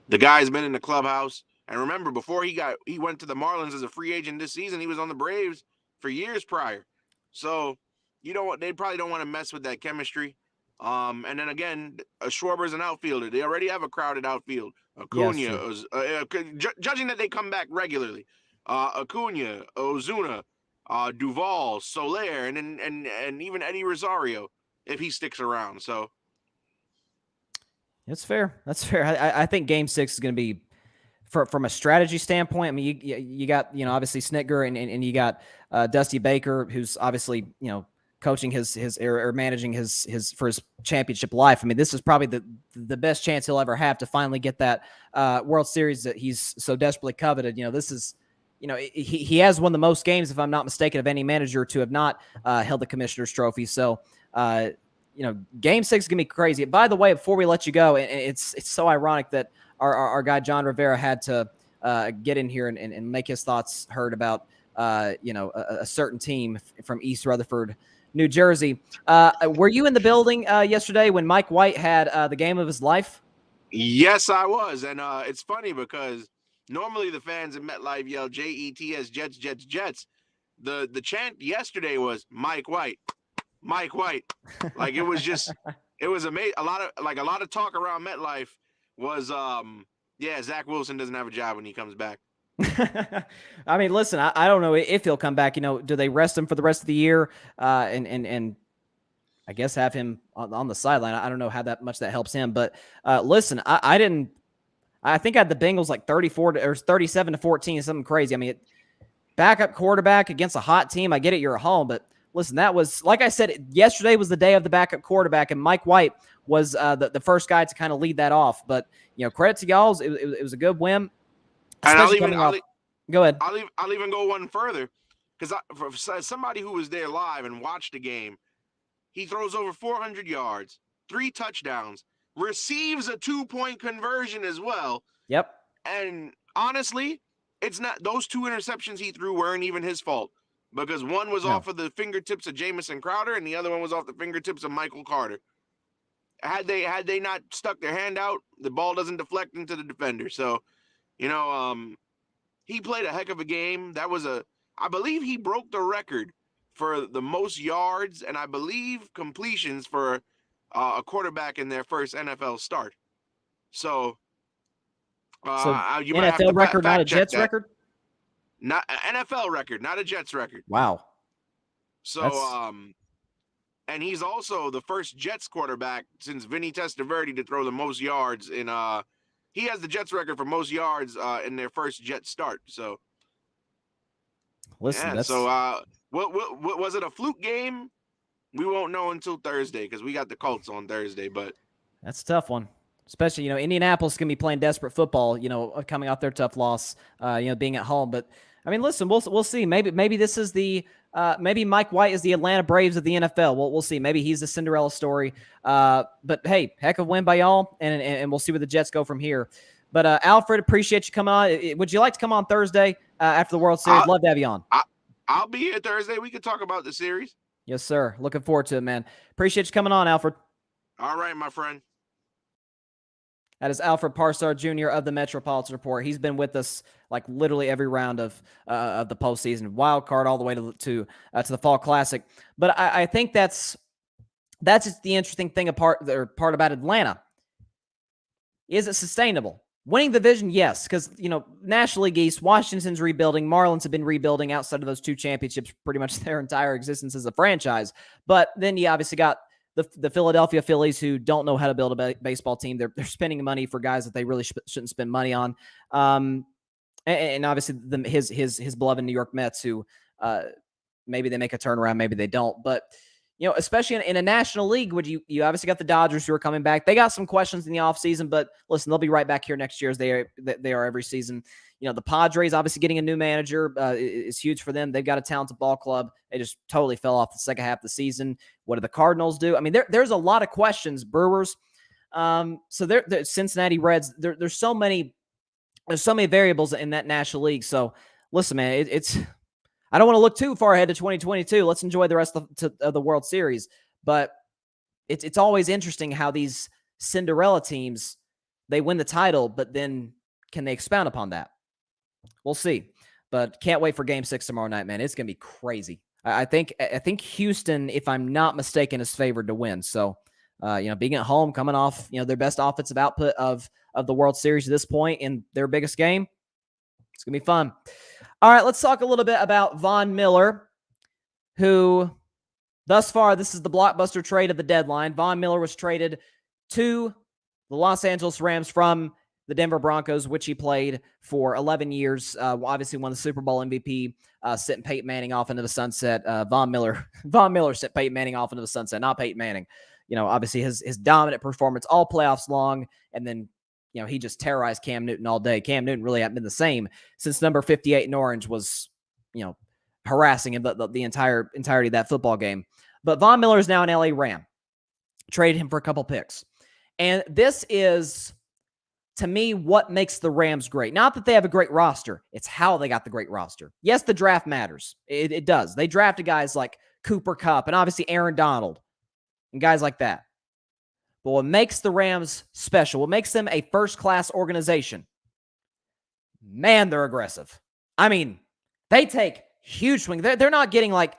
S3: the guy's been in the clubhouse. And remember, before he went to the Marlins as a free agent this season, he was on the Braves for years prior. So, they probably don't want to mess with that chemistry. And then again, Schwarber's an outfielder. They already have a crowded outfield. Acuna, judging that they come back regularly. Acuna, Ozuna, Duvall, Soler, and even Eddie Rosario if he sticks around. So
S1: that's fair. I think Game 6 is going to be, from a strategy standpoint. I mean, you got obviously Snitker and you got Dusty Baker, who's obviously coaching his or managing his for his championship life. I mean, this is probably the best chance he'll ever have to finally get that World Series that he's so desperately coveted. This is, he has won the most games, if I'm not mistaken, of any manager to have not held the Commissioner's Trophy. So, Game 6 is gonna be crazy. By the way, before we let you go, and it's so ironic that our guy John Rivera had to get in here and make his thoughts heard about a certain team from East Rutherford, New Jersey. Were you in the building yesterday when Mike White had the game of his life?
S3: Yes, I was. And it's funny because normally the fans at MetLife yell JETS, Jets, Jets, Jets. The chant yesterday was Mike White, Mike White. Like it was amazing. A lot of talk around MetLife was Zach Wilson doesn't have a job when he comes back.
S1: I mean, listen, I don't know if he'll come back. Do they rest him for the rest of the year and I guess have him on the sideline? I don't know how much that helps him. But listen, I think I had the Bengals like 34 or 37-14, something crazy. I mean, backup quarterback against a hot team. I get it, you're at home, but listen, that was, like I said, yesterday was the day of the backup quarterback, and Mike White was the first guy to kind of lead that off. But credit to y'all, it was a good win.
S3: And
S1: Go ahead.
S3: I'll even go one further, because for somebody who was there live and watched the game, he throws over 400 yards, 3 touchdowns, receives a 2-point conversion as well.
S1: Yep.
S3: And honestly, it's not, those 2 interceptions he threw weren't even his fault, because one was off of the fingertips of Jamison Crowder and the other one was off the fingertips of Michael Carter. Had they not stuck their hand out, the ball doesn't deflect into the defender. So, he played a heck of a game. I believe he broke the record for the most yards and I believe completions for a quarterback in their first NFL start. So, you might
S1: NFL
S3: have to
S1: record, not a Jets
S3: that.
S1: record?
S3: Not NFL record, not a Jets record.
S1: Wow.
S3: So, and he's also the first Jets quarterback since Vinny Testaverde to throw the most yards in he has the Jets record for most yards in their first Jets start. So,
S1: listen,
S3: what was it, a fluke game? We won't know until Thursday because we got the Colts on Thursday, but
S1: that's a tough one. Especially, Indianapolis can be playing desperate football, coming off their tough loss, being at home. But I mean, listen, we'll see. Maybe this is maybe Mike White is the Atlanta Braves of the NFL. We'll see. Maybe he's the Cinderella story. But hey, heck of a win by y'all, and we'll see where the Jets go from here. But Alfred, appreciate you coming on. Would you like to come on Thursday after the World Series? Love to have you on.
S3: I'll be here Thursday. We can talk about the series.
S1: Yes, sir. Looking forward to it, man. Appreciate you coming on, Alfred.
S3: All right, my friend.
S1: That is Alfred Parsard Jr. of the Metropolitan Report. He's been with us like literally every round of the postseason, wild card all the way to the Fall Classic. But I think that's just the interesting thing part about Atlanta. Is it sustainable? Winning the division, yes, because National League East, Washington's rebuilding, Marlins have been rebuilding outside of those 2 championships pretty much their entire existence as a franchise. But then you obviously got the Philadelphia Phillies, who don't know how to build a baseball team. They're spending money for guys that they really shouldn't spend money on. And obviously his beloved New York Mets, who maybe they make a turnaround, maybe they don't. But especially in a national league, would you obviously got the Dodgers who are coming back. They got some questions in the offseason, but listen, they'll be right back here next year as they are every season. The Padres obviously getting a new manager is huge for them. They've got a talented ball club. They just totally fell off the second half of the season. What do the Cardinals do? I mean, there's a lot of questions. Brewers. So the Cincinnati Reds. There's so many variables in that National League. So listen, man, it's. I don't want to look too far ahead to 2022. Let's enjoy the rest of the World Series. But it's always interesting how these Cinderella teams, they win the title, but then can they expound upon that? We'll see. But can't wait for Game 6 tomorrow night, man. It's going to be crazy. I think Houston, if I'm not mistaken, is favored to win. So, being at home, coming off, their best offensive output of the World Series at this point in their biggest game, it's going to be fun. All right, let's talk a little bit about Von Miller, who thus far, this is the blockbuster trade of the deadline. Von Miller was traded to the Los Angeles Rams from the Denver Broncos, which he played for 11 years. Obviously won the Super Bowl MVP, sent Peyton Manning off into the sunset. Von Miller sent Peyton Manning off into the sunset, not Peyton Manning. Obviously his dominant performance all playoffs long, and then he just terrorized Cam Newton all day. Cam Newton really hadn't been the same since number 58 in orange was, harassing him the entirety of that football game. But Von Miller is now an LA Ram. Traded him for a couple picks. And this is, to me, what makes the Rams great. Not that they have a great roster. It's how they got the great roster. Yes, the draft matters. It does. They drafted guys like Cooper Kupp and obviously Aaron Donald and guys like that. But what makes the Rams special, what makes them a first-class organization, man, they're aggressive. I mean, they take huge swings. They're not getting like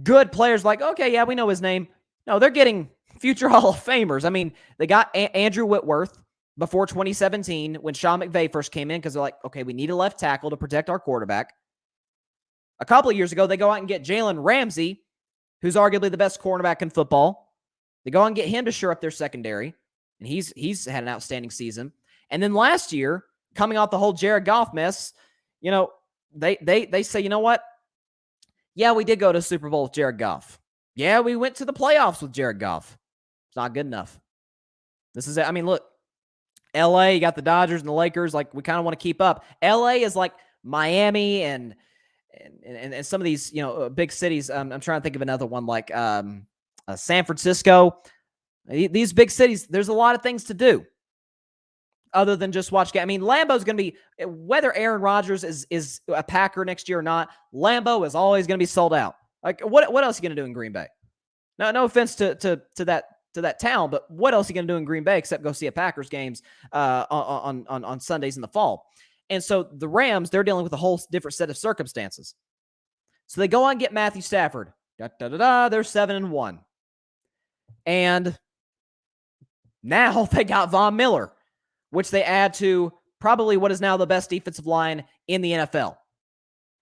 S1: good players like, okay, yeah, we know his name. No, they're getting future Hall of Famers. I mean, they got Andrew Whitworth before 2017 when Sean McVay first came in because they're like, okay, we need a left tackle to protect our quarterback. A couple of years ago, they go out and get Jalen Ramsey, who's arguably the best cornerback in football. They go out and get him to shore up their secondary, and he's had an outstanding season. And then last year, coming off the whole Jared Goff mess, they say, you know what? Yeah, we did go to Super Bowl with Jared Goff. Yeah, we went to the playoffs with Jared Goff. It's not good enough. This is it. I mean, look, LA, you got the Dodgers and the Lakers. Like, we kind of want to keep up. LA is like Miami and some of these, big cities. I'm trying to think of another one like San Francisco. These big cities, there's a lot of things to do other than just watch game. I mean, Lambeau's going to be, whether Aaron Rodgers is a Packer next year or not, Lambeau is always going to be sold out. Like, what else are you going to do in Green Bay? No offense to that town, but what else are you going to do in Green Bay except go see a Packers games on Sundays in the fall? And so the Rams, they're dealing with a whole different set of circumstances. So they go on and get Matthew Stafford. They're 7-1. And now they got Von Miller, which they add to probably what is now the best defensive line in the NFL.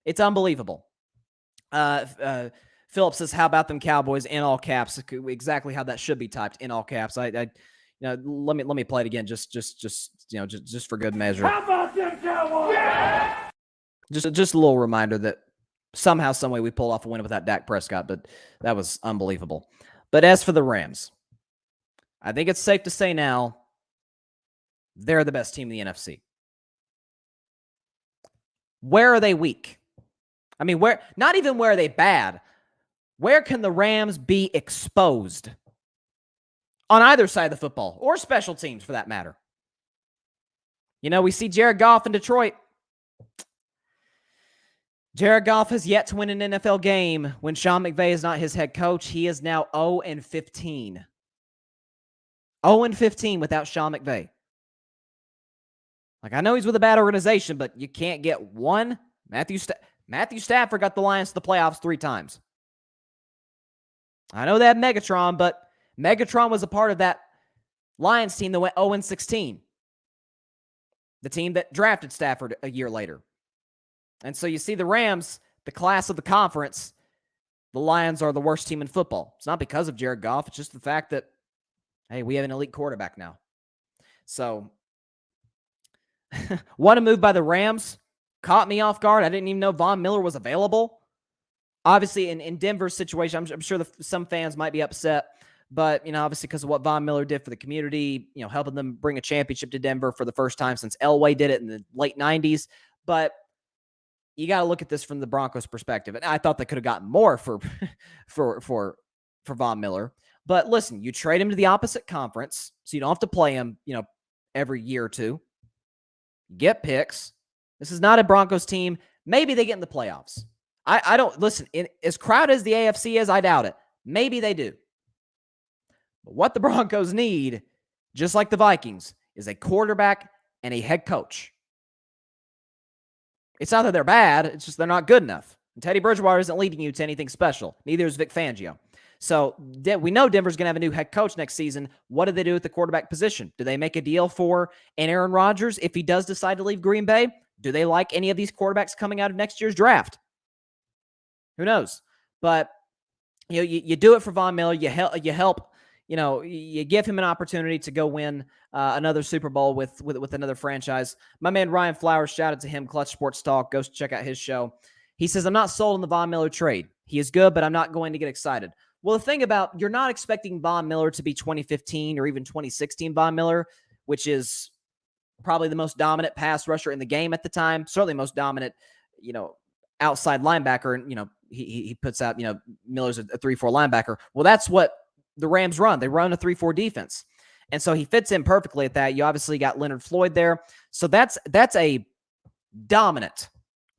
S1: It's unbelievable. Philip says, how about them Cowboys in all caps? Exactly how that should be typed, in all caps. Let me play it again just for good measure.
S2: How about them Cowboys? Yeah!
S1: Just a little reminder that somehow, some way we pulled off a win without Dak Prescott, but that was unbelievable. But as for the Rams, I think it's safe to say now they're the best team in the NFC. Where are they weak? I mean, not even where are they bad. Where can the Rams be exposed? On either side of the football, or special teams for that matter. We see Jared Goff in Detroit. Jared Goff has yet to win an NFL game when Sean McVay is not his head coach. He is now 0-15. 0-15 without Sean McVay. Like, I know he's with a bad organization, but you can't get one. Matthew Stafford got the Lions to the playoffs 3 times. I know they had Megatron, but Megatron was a part of that Lions team that went 0-16. The team that drafted Stafford a year later. And so you see the Rams, the class of the conference, the Lions are the worst team in football. It's not because of Jared Goff. It's just the fact that, hey, we have an elite quarterback now. So, what a move by the Rams. Caught me off guard. I didn't even know Von Miller was available. obviously in Denver's situation, I'm sure some fans might be upset, but, obviously because of what Von Miller did for the community, helping them bring a championship to Denver for the first time since Elway did it in the late 90s. But you got to look at this from the Broncos' perspective. And I thought they could have gotten more for Von Miller. But listen, you trade him to the opposite conference, so you don't have to play him, every year or two. Get picks. This is not a Broncos team. Maybe they get in the playoffs. I don't listen. As crowded as the AFC is, I doubt it. Maybe they do. But what the Broncos need, just like the Vikings, is a quarterback and a head coach. It's not that they're bad. It's just they're not good enough. And Teddy Bridgewater isn't leading you to anything special. Neither is Vic Fangio. So we know Denver's going to have a new head coach next season. What do they do at the quarterback position? Do they make a deal for an Aaron Rodgers if he does decide to leave Green Bay? Do they like any of these quarterbacks coming out of next year's draft? Who knows? But you do it for Von Miller. You help. You give him an opportunity to go win another Super Bowl with another franchise. My man Ryan Flowers, shout out to him, Clutch Sports Talk. Go check out his show. He says, I'm not sold on the Von Miller trade. He is good, but I'm not going to get excited. Well, the thing about, you're not expecting Von Miller to be 2015 or even 2016 Von Miller, which is probably the most dominant pass rusher in the game at the time. Certainly most dominant, outside linebacker. And, he puts out, Miller's a 3-4 linebacker. Well, that's what the Rams run. They run a 3-4 defense. And so he fits in perfectly at that. You obviously got Leonard Floyd there. So that's a dominant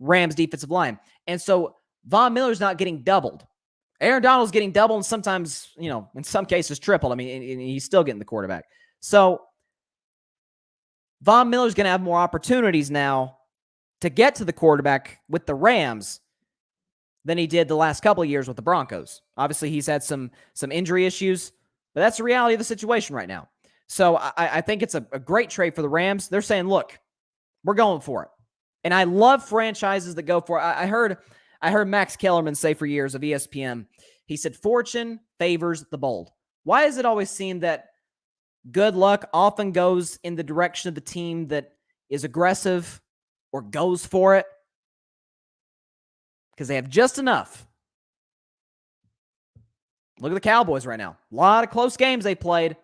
S1: Rams defensive line. And so Von Miller's not getting doubled. Aaron Donald's getting doubled and sometimes, in some cases tripled. I mean, and he's still getting the quarterback. So Von Miller's going to have more opportunities now to get to the quarterback with the Rams than he did the last couple of years with the Broncos. Obviously, he's had some injury issues, but that's the reality of the situation right now. So I think it's a great trade for the Rams. They're saying, look, we're going for it. And I love franchises that go for it. I heard Max Kellerman say for years of ESPN, he said, fortune favors the bold. Why does it always seem that good luck often goes in the direction of the team that is aggressive or goes for it? Because they have just enough. Look at the Cowboys right now. A lot of close games they played,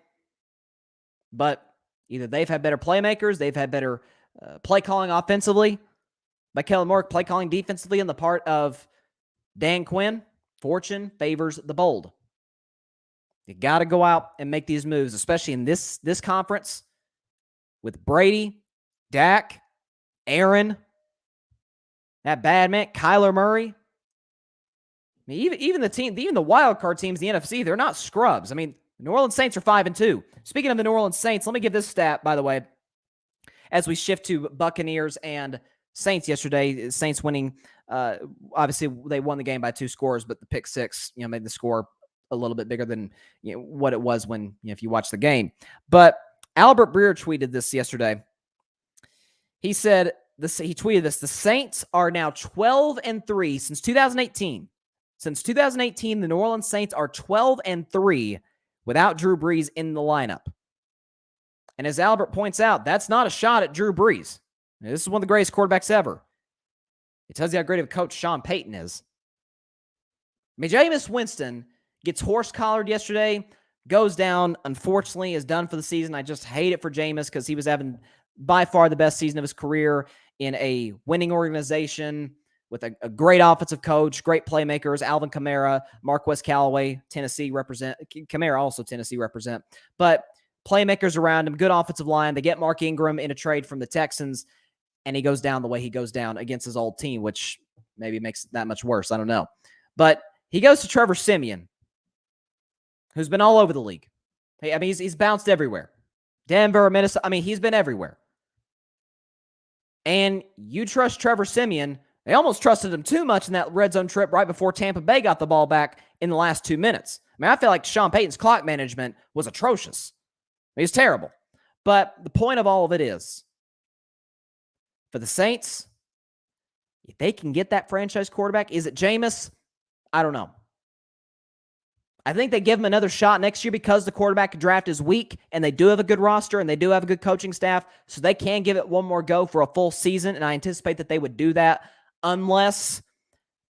S1: but either they've had better playmakers, they've had better play calling offensively by Kellen Moore, play calling defensively on the part of Dan Quinn. Fortune favors the bold. You got to go out and make these moves, especially in this conference with Brady, Dak, Aaron, that bad man, Kyler Murray. I mean, even the wild card teams, the NFC, they're not scrubs. I mean, the New Orleans Saints are 5-2. Speaking of the New Orleans Saints, let me give this stat, by the way, as we shift to Buccaneers and Saints yesterday. Saints winning. Obviously, they won the game by 2 scores, but the pick six, made the score a little bit bigger than what it was when if you watch the game. But Albert Breer tweeted this yesterday. He said he tweeted this: the Saints are now 12-3 since 2018. Since 2018, the New Orleans Saints are 12-3 without Drew Brees in the lineup. And as Albert points out, that's not a shot at Drew Brees. This is one of the greatest quarterbacks ever. It tells you how great of a coach Sean Payton is. I mean, Jameis Winston gets horse-collared yesterday, goes down, unfortunately, is done for the season. I just hate it for Jameis because he was having by far the best season of his career in a winning organization with a great offensive coach, great playmakers, Alvin Kamara, Marquez Callaway, Tennessee represent. Kamara also Tennessee represent. But playmakers around him, good offensive line. They get Mark Ingram in a trade from the Texans, and he goes down the way he goes down against his old team, which maybe makes it that much worse. I don't know. But he goes to Trevor Siemian, who's been all over the league. Hey, I mean, he's bounced everywhere. Denver, Minnesota. I mean, he's been everywhere. And you trust Trevor Siemian. They almost trusted him too much in that red zone trip right before Tampa Bay got the ball back in the last 2 minutes. I mean, I feel like Sean Payton's clock management was atrocious. It was terrible. But the point of all of it is, for the Saints, if they can get that franchise quarterback, is it Jameis? I don't know. I think they give him another shot next year because the quarterback draft is weak and they do have a good roster and they do have a good coaching staff, so they can give it one more go for a full season, and I anticipate that they would do that unless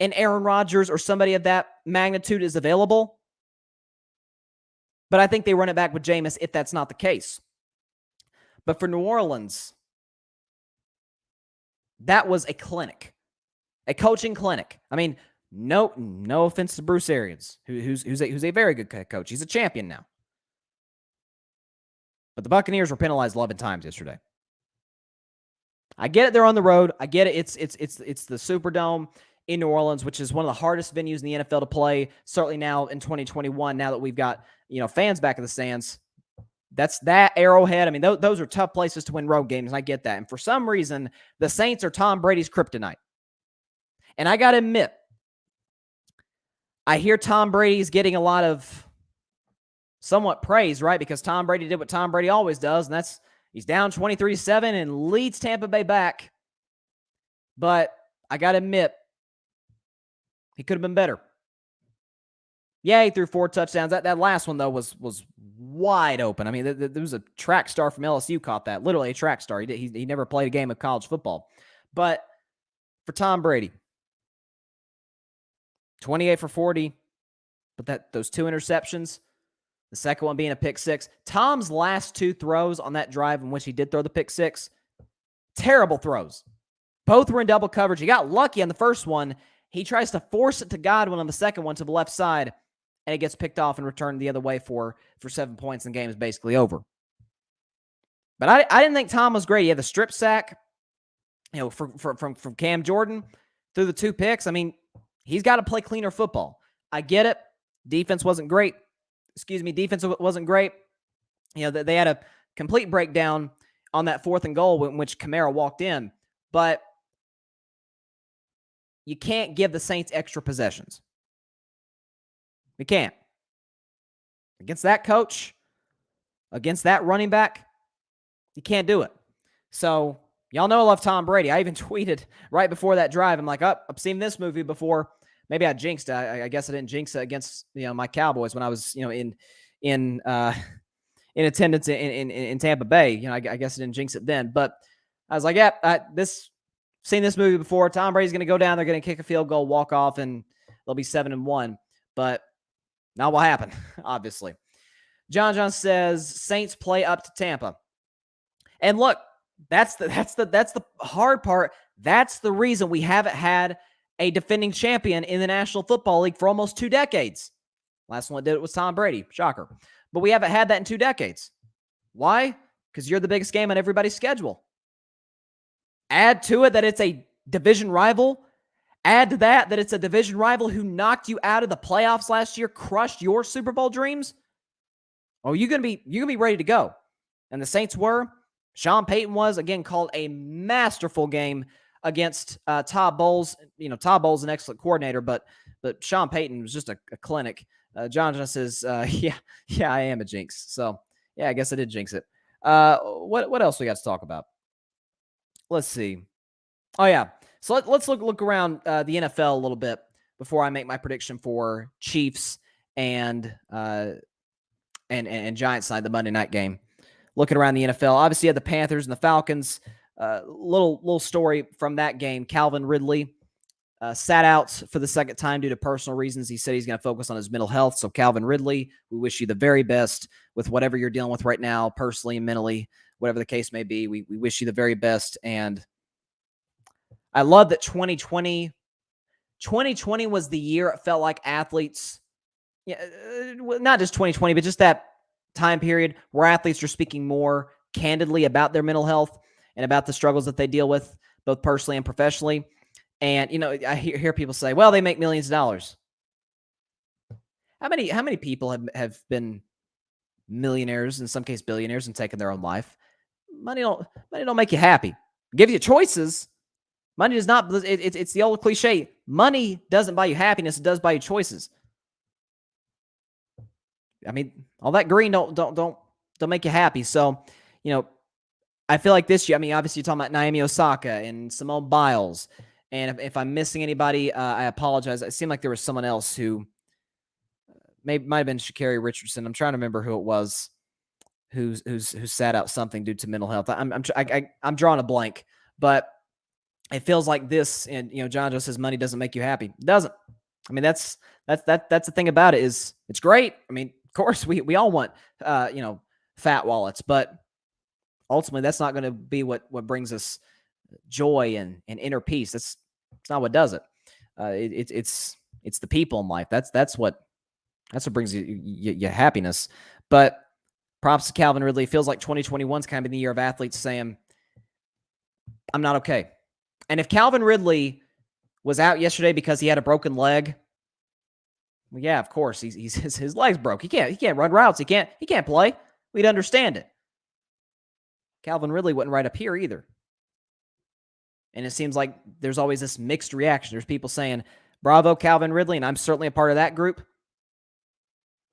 S1: and Aaron Rodgers or somebody of that magnitude is available. But I think they run it back with Jameis if that's not the case. But for New Orleans, that was a clinic, a coaching clinic. I mean, no offense to Bruce Arians, who's a very good coach. He's a champion now. But the Buccaneers were penalized 11 times yesterday. I get it, they're on the road. I get it. It's the Superdome in New Orleans, which is one of the hardest venues in the NFL to play. Certainly now in 2021, now that we've got fans back in the stands. That's that Arrowhead. I mean, those are tough places to win road games, and I get that. And for some reason, the Saints are Tom Brady's kryptonite. And I got to admit, I hear Tom Brady's getting a lot of somewhat praise, right? Because Tom Brady did what Tom Brady always does, and that's he's down 23-7 and leads Tampa Bay back. But I got to admit, he could have been better. Yeah, he threw 4 touchdowns. That last one, though, was wide open. I mean, there was a track star from LSU caught that. Literally a track star. He never played a game of college football. But for Tom Brady, 28 for 40, but those 2 interceptions, the second one being a pick 6. Tom's last 2 throws on that drive in which he did throw the pick 6, terrible throws. Both were in double coverage. He got lucky on the first one. He tries to force it to Godwin on the second one to the left side, and it gets picked off and returned the other way for 7 points, and the game is basically over. But I didn't think Tom was great. He had the strip sack, from Cam Jordan through the 2 picks. I mean, he's got to play cleaner football. I get it. Defense wasn't great. Defense wasn't great. They had a complete breakdown on that 4th and goal in which Kamara walked in. But you can't give the Saints extra possessions. You can't. Against that coach, against that running back, you can't do it. So, y'all know I love Tom Brady. I even tweeted right before that drive. I'm like, I've seen this movie before. Maybe I jinxed it. I guess I didn't jinx it against my Cowboys when I was in attendance in Tampa Bay. I guess I didn't jinx it then. But I was like, seen this movie before. Tom Brady's going to go down. They're going to kick a field goal, walk off, and they'll be 7-1. But not what happened, obviously. John says Saints play up to Tampa. And look, that's the hard part. That's the reason we haven't had a defending champion in the National Football League for almost 2 decades. Last one that did it was Tom Brady. Shocker. But we haven't had that in 2 decades. Why? Because you're the biggest game on everybody's schedule. Add to it that it's a division rival. Add to that it's a division rival who knocked you out of the playoffs last year, crushed your Super Bowl dreams. Oh, you're gonna be ready to go. And the Saints were. Sean Payton was, again, called a masterful game against Todd Bowles. Todd Bowles is an excellent coordinator, but Sean Payton was just a clinic. John says, yeah, I am a jinx. So, yeah, I guess I did jinx it. What else we got to talk about? Let's see. Oh, yeah. So let's look around the NFL a little bit before I make my prediction for Chiefs and Giants side, the Monday night game. Looking around the NFL, obviously you had the Panthers and the Falcons. Little story from that game. Calvin Ridley sat out for the second time due to personal reasons. He said he's going to focus on his mental health. So Calvin Ridley, we wish you the very best with whatever you're dealing with right now, personally and mentally, whatever the case may be. We wish you the very best. And I love that 2020 was the year it felt like athletes, not just 2020, but just that time period where athletes are speaking more candidly about their mental health and about the struggles that they deal with, both personally and professionally. And, I hear people say, well, they make millions of dollars. How many people have been millionaires, in some cases billionaires, and taken their own life? Money don't make you happy. Give you choices. Money does not. It's the old cliche. Money doesn't buy you happiness. It does buy you choices. I mean, all that green don't make you happy. So, I feel like this year, obviously you're talking about Naomi Osaka and Simone Biles. And if I'm missing anybody, I apologize. It seemed like there was someone else who might have been Sha'Carri Richardson. I'm trying to remember who it was who sat out something due to mental health. I'm drawing a blank, but it feels like this, and John just says money doesn't make you happy. It doesn't. I mean, that's the thing about it is it's great. I mean, of course we all want fat wallets, but ultimately that's not going to be what brings us joy and inner peace. It's not what does it. It's the people in life. That's what brings you happiness. But props to Calvin Ridley. It feels like 2021's kind of been the year of athletes saying, I'm not okay. And if Calvin Ridley was out yesterday because he had a broken leg, well, yeah, of course, his leg's broke. He can't run routes. He can't play. We'd understand it. Calvin Ridley wasn't right up here either. And it seems like there's always this mixed reaction. There's people saying, bravo, Calvin Ridley, and I'm certainly a part of that group.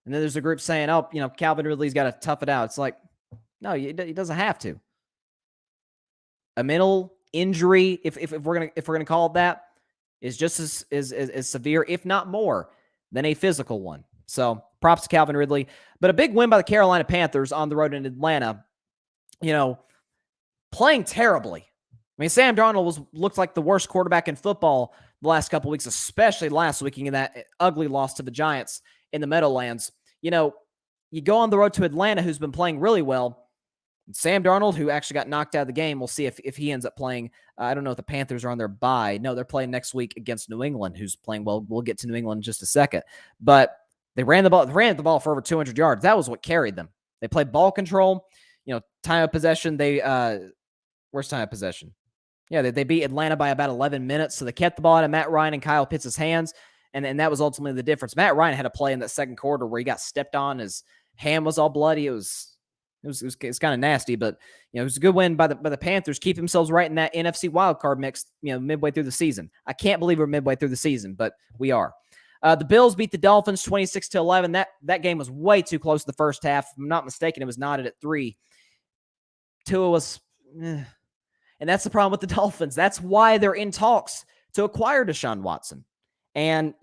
S1: And then there's a group saying, oh, Calvin Ridley's got to tough it out. It's like, no, he doesn't have to. A mental injury, if we're gonna call it that, is just as severe, if not more, than a physical one. So props to Calvin Ridley. But a big win by the Carolina Panthers on the road in Atlanta. Playing terribly. I mean, Sam Darnold looked like the worst quarterback in football the last couple of weeks, especially last week in that ugly loss to the Giants in the Meadowlands. You go on the road to Atlanta, who's been playing really well. Sam Darnold, who actually got knocked out of the game, we'll see if he ends up playing. I don't know if the Panthers are on their bye. No, they're playing next week against New England, who's playing well. We'll get to New England in just a second. But they ran the ball for over 200 yards. That was what carried them. They played ball control. Time of possession. Where's time of possession? Yeah, they beat Atlanta by about 11 minutes. So they kept the ball out of Matt Ryan and Kyle Pitts' hands. And that was ultimately the difference. Matt Ryan had a play in that second quarter where he got stepped on. His hand was all bloody. It was kind of nasty, but it was a good win by the Panthers. Keep themselves right in that NFC wildcard mix, midway through the season. I can't believe we're midway through the season, but we are. The Bills beat the Dolphins 26-11. That game was way too close the first half. If I'm not mistaken, it was knotted at 3. Tua was, and that's the problem with the Dolphins. That's why they're in talks to acquire Deshaun Watson. And,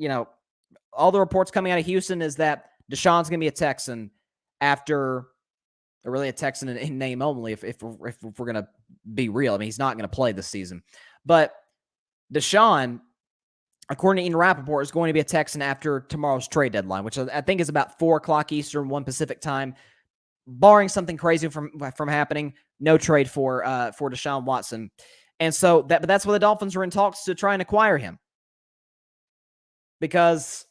S1: all the reports coming out of Houston is that Deshaun's going to be a Texan after, or really a Texan in name only, if we're going to be real. I mean, he's not going to play this season. But Deshaun, according to Ian Rappaport, is going to be a Texan after tomorrow's trade deadline, which I think is about 4 o'clock Eastern, 1 Pacific time. Barring something crazy from happening, no trade for Deshaun Watson. And so that's why the Dolphins are in talks to try and acquire him. Because,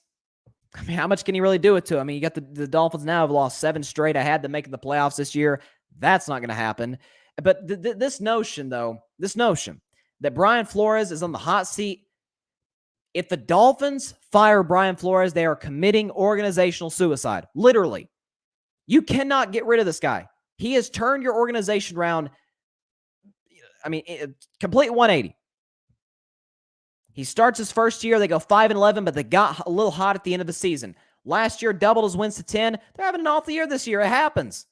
S1: I mean, how much can he really do it to? I mean, you got the Dolphins now have lost 7 straight. I had them making the playoffs this year. That's not going to happen. But this notion that Brian Flores is on the hot seat, if the Dolphins fire Brian Flores, they are committing organizational suicide. Literally. You cannot get rid of this guy. He has turned your organization around. I mean, complete 180. He starts his first year. They go 5-11, but they got a little hot at the end of the season. Last year, doubled his wins to 10. They're having an awful year this year. It happens.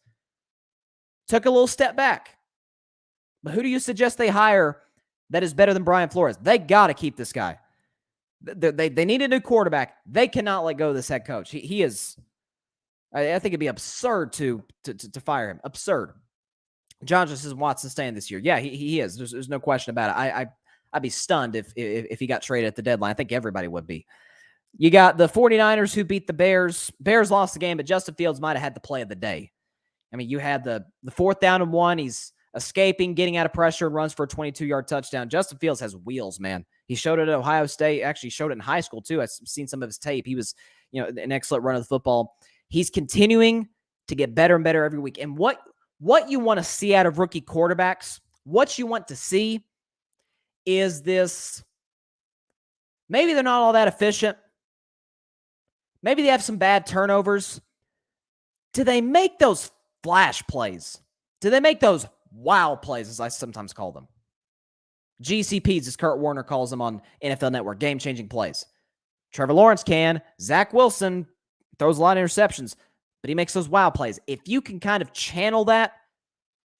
S1: Took a little step back. But who do you suggest they hire that is better than Brian Flores? They got to keep this guy. They need a new quarterback. They cannot let go of this head coach. He is. I think it'd be absurd to fire him. Absurd. John just says Watson staying this year. Yeah, he is. There's no question about it. I'd be stunned if he got traded at the deadline. I think everybody would be. You got the 49ers who beat the Bears. Bears lost the game, but Justin Fields might have had the play of the day. I mean, you had the 4th down and 1. He's escaping, getting out of pressure, and runs for a 22-yard touchdown. Justin Fields has wheels, man. He showed it at Ohio State. Actually showed it in high school, too. I've seen some of his tape. He was, an excellent runner of the football. He's continuing to get better and better every week. And what you want to see out of rookie quarterbacks, what you want to see is this, maybe they're not all that efficient. Maybe they have some bad turnovers. Do they make those flash plays? Do they make those wow plays, as I sometimes call them? GCPs, as Kurt Warner calls them on NFL Network, game-changing plays. Trevor Lawrence can. Zach Wilson throws a lot of interceptions, but he makes those wow plays. If you can kind of channel that,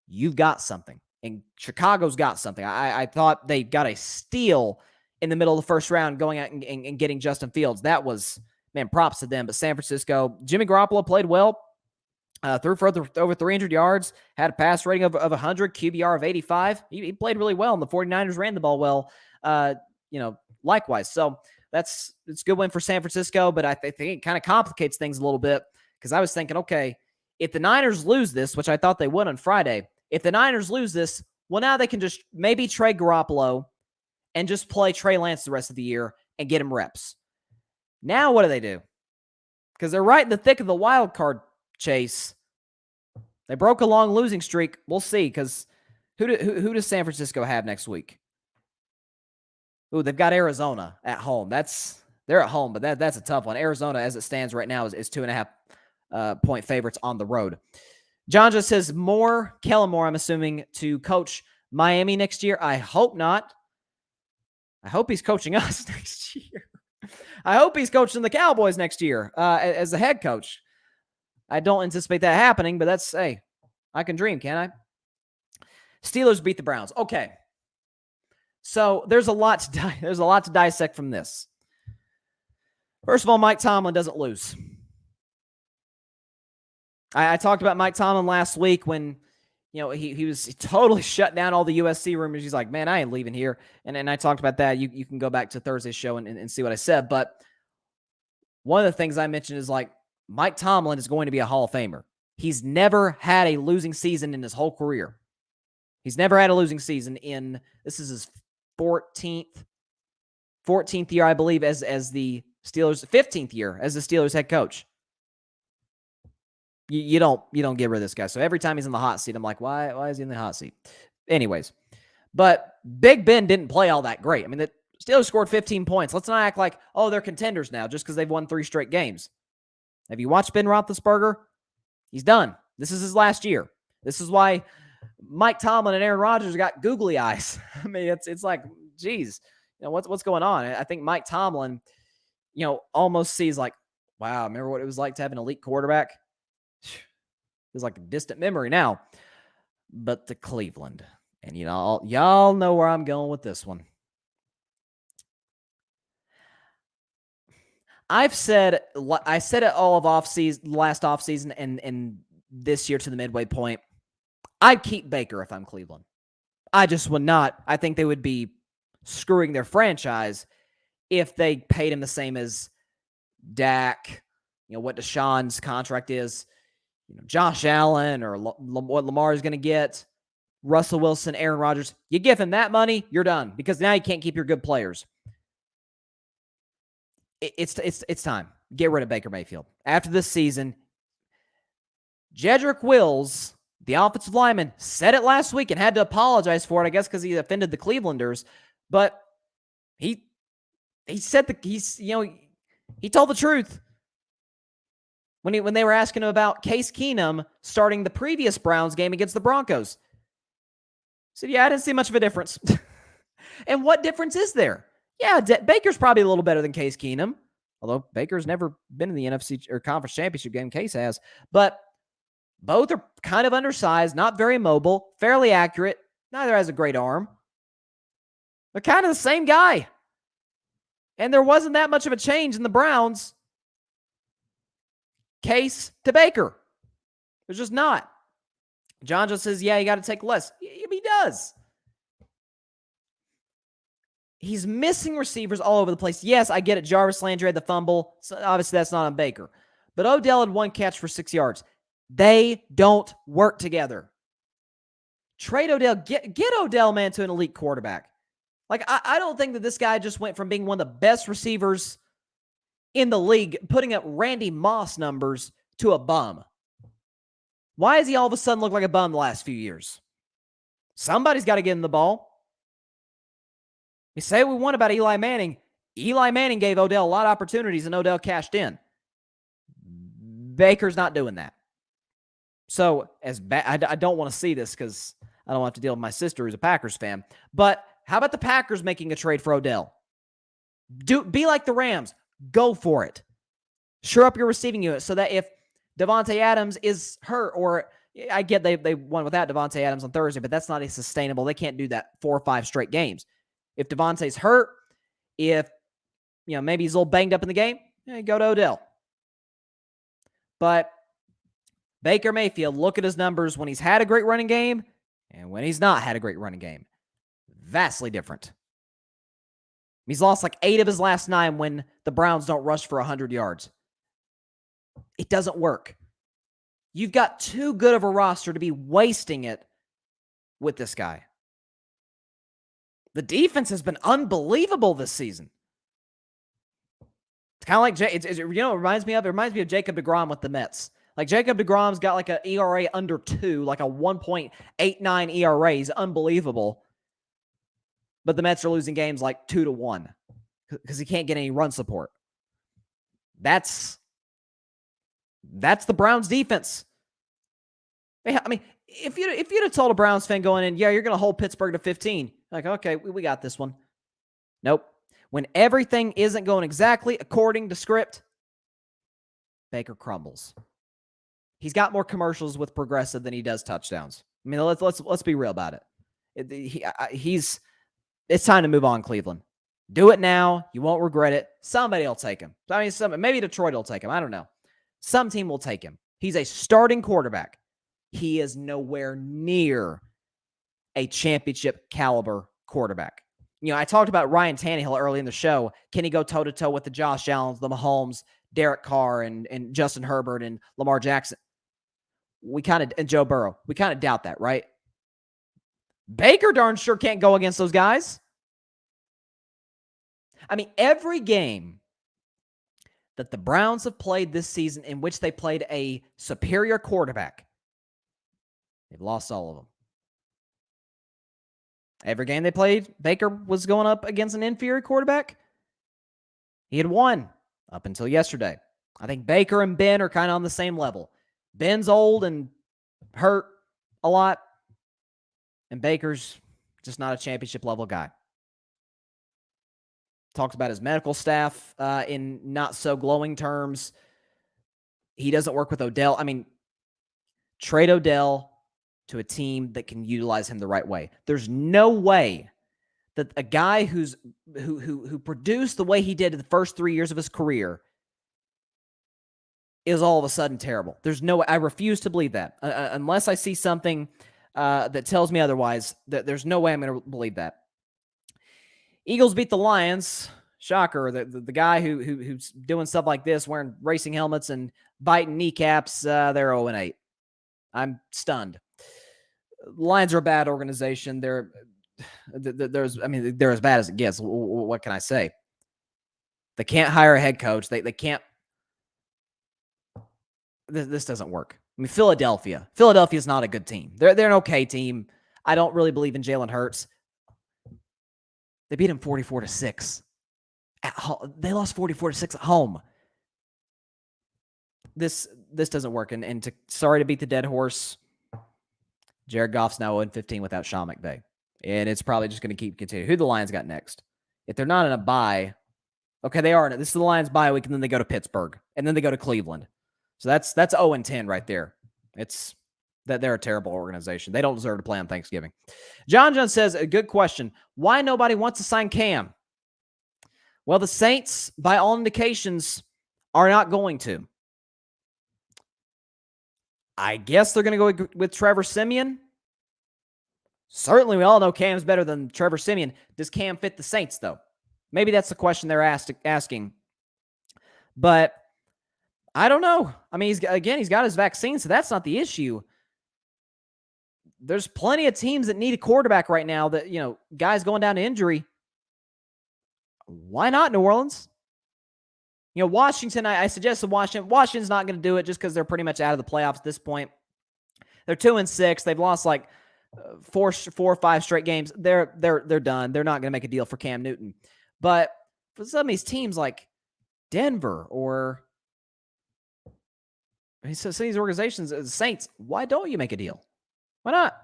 S1: you've got something. And Chicago's got something. I thought they got a steal in the middle of the first round going out and getting Justin Fields. That was, man, props to them. But San Francisco, Jimmy Garoppolo played well. Threw for over 300 yards, had a pass rating of 100, QBR of 85. He played really well, and the 49ers ran the ball well, likewise. So it's a good win for San Francisco, but I think it kind of complicates things a little bit because I was thinking, okay, if the Niners lose this, which I thought they would on Friday, if the Niners lose this, well, now they can just maybe trade Garoppolo and just play Trey Lance the rest of the year and get him reps. Now what do? Because they're right in the thick of the wild card chase. They broke a long losing streak. We'll see, because who does San Francisco have next week? Ooh, they've got Arizona at home. They're at home, but that's a tough one. Arizona, as it stands right now, is 2.5 point favorites on the road. John just says Kellen Moore, I'm assuming, to coach Miami next year. I hope not. I hope he's coaching us next year. I hope he's coaching the Cowboys next year as the head coach. I don't anticipate that happening, but hey, I can dream, can't I? Steelers beat the Browns. Okay. So there's a lot to dissect from this. First of all, Mike Tomlin doesn't lose. I talked about Mike Tomlin last week when he was totally shut down all the USC rumors. He's like, man, I ain't leaving here. And I talked about that. You can go back to Thursday's show and see what I said. But one of the things I mentioned is like, Mike Tomlin is going to be a Hall of Famer. He's never had a losing season in his whole career. He's never had a losing season this is his 14th year, I believe, as the Steelers, 15th year as the Steelers head coach. You don't get rid of this guy. So every time he's in the hot seat, I'm like, why is he in the hot seat? Anyways, but Big Ben didn't play all that great. I mean, the Steelers scored 15 points. Let's not act like, they're contenders now just because they've won 3 straight games. Have you watched Ben Roethlisberger? He's done. This is his last year. This is why Mike Tomlin and Aaron Rodgers got googly eyes. I mean, it's like, geez, what's going on? I think Mike Tomlin, almost sees like, wow, remember what it was like to have an elite quarterback? It's like a distant memory now. But the Cleveland, and y'all know where I'm going with this one. I said it all of last offseason and this year to the midway point. I'd keep Baker if I'm Cleveland. I just would not. I think they would be screwing their franchise if they paid him the same as Dak, what Deshaun's contract is, Josh Allen, or what Lamar is going to get, Russell Wilson, Aaron Rodgers. You give him that money, you're done, because now you can't keep your good players. It's time. Get rid of Baker Mayfield. After this season, Jedrick Wills, the offensive lineman, said it last week and had to apologize for it, I guess because he offended the Clevelanders. But he said he told the truth when they were asking him about Case Keenum starting the previous Browns game against the Broncos. He said, yeah, I didn't see much of a difference. And what difference is there? Yeah, Baker's probably a little better than Case Keenum, although Baker's never been in the NFC or conference championship game. Case has, but both are kind of undersized, not very mobile, fairly accurate. Neither has a great arm. They're kind of the same guy. And there wasn't that much of a change in the Browns. Case to Baker. There's just not. John just says, yeah, you got to take less. He does. He's missing receivers all over the place. Yes, I get it. Jarvis Landry had the fumble. So obviously, that's not on Baker. But Odell had 1 catch for 6 yards. They don't work together. Trade Odell. Get Odell, man, to an elite quarterback. Like, I don't think that this guy just went from being one of the best receivers in the league, putting up Randy Moss numbers, to a bum. Why has he all of a sudden looked like a bum the last few years? Somebody's got to get him the ball. You say what we want about Eli Manning. Eli Manning gave Odell a lot of opportunities, and Odell cashed in. Baker's not doing that. So, I don't want to see this because I don't have to deal with my sister who's a Packers fan. But how about the Packers making a trade for Odell? Be like the Rams. Go for it. Shore up your receiving unit so that if Devontae Adams is hurt, or I get they won without Devontae Adams on Thursday, but that's not sustainable. They can't do that 4 or 5 straight games. If Devontae's hurt, if maybe he's a little banged up in the game, go to Odell. But Baker Mayfield, look at his numbers when he's had a great running game and when he's not had a great running game. Vastly different. He's lost like 8 of his last 9 when the Browns don't rush for 100 yards. It doesn't work. You've got too good of a roster to be wasting it with this guy. The defense has been unbelievable this season. It's kind of like, it reminds me of Jacob deGrom with the Mets. Like Jacob deGrom's got like an ERA under 2, like a 1.89 ERA. He's unbelievable. But the Mets are losing games like 2-1 because he can't get any run support. That's the Browns defense. I mean, if you'd have told a Browns fan going in, yeah, you're going to hold Pittsburgh to 15. Like, okay, we got this one. Nope. When everything isn't going exactly according to script, Baker crumbles. He's got more commercials with Progressive than he does touchdowns. I mean, let's be real about it. It's time to move on, Cleveland. Do it now. You won't regret it. Somebody will take him. I mean, maybe Detroit will take him. I don't know. Some team will take him. He's a starting quarterback. He is nowhere near a championship caliber quarterback. You know, I talked about Ryan Tannehill early in the show. Can he go toe-to-toe with the Josh Allens, the Mahomes, Derek Carr, and Justin Herbert, and Lamar Jackson? And Joe Burrow. We kind of doubt that, right? Baker darn sure can't go against those guys. I mean, every game that the Browns have played this season in which they played a superior quarterback, they've lost all of them. Every game they played, Baker was going up against an inferior quarterback. He had won up until yesterday. I think Baker and Ben are kind of on the same level. Ben's old and hurt a lot, and Baker's just not a championship level guy. Talks about his medical staff in not so glowing terms. He doesn't work with Odell. I mean, trade Odell to a team that can utilize him the right way. There's no way that a guy who produced the way he did in the first 3 years of his career is all of a sudden terrible. There's no way. I refuse to believe that. Unless I see something that tells me otherwise, there's no way I'm going to believe that. Eagles beat the Lions. Shocker. The guy who's doing stuff like this, wearing racing helmets and biting kneecaps, they're 0-8. I'm stunned. Lions are a bad organization. They're as bad as it gets. What can I say? They can't hire a head coach. They can't. This doesn't work. I mean, Philadelphia is not a good team. They're an okay team. I don't really believe in Jalen Hurts. They beat him 44-6 at home. They lost 44-6 at home. This doesn't work. And sorry to beat the dead horse. Jared Goff's now 0-15 without Sean McVay. And it's probably just going to keep continuing. Who the Lions got next? If they're not in a bye, okay, they are. This is the Lions bye week, and then they go to Pittsburgh, and then they go to Cleveland. So that's 0-10 right there. It's that they're a terrible organization. They don't deserve to play on Thanksgiving. John says, a good question. Why nobody wants to sign Cam? Well, the Saints, by all indications, are not going to. I guess they're going to go with Trevor Siemian. Certainly, we all know Cam's better than Trevor Siemian. Does Cam fit the Saints, though? Maybe that's the question they're asking. But I don't know. I mean, he's got his vaccine, so that's not the issue. There's plenty of teams that need a quarterback right now that, guys going down to injury. Why not New Orleans? Washington, I suggested Washington. Washington's not going to do it just because they're pretty much out of the playoffs at this point. They're 2-6. They've lost like four or five straight games. They're done. They're not going to make a deal for Cam Newton. But for some of these teams like Denver or some of these organizations, the Saints, why don't you make a deal? Why not?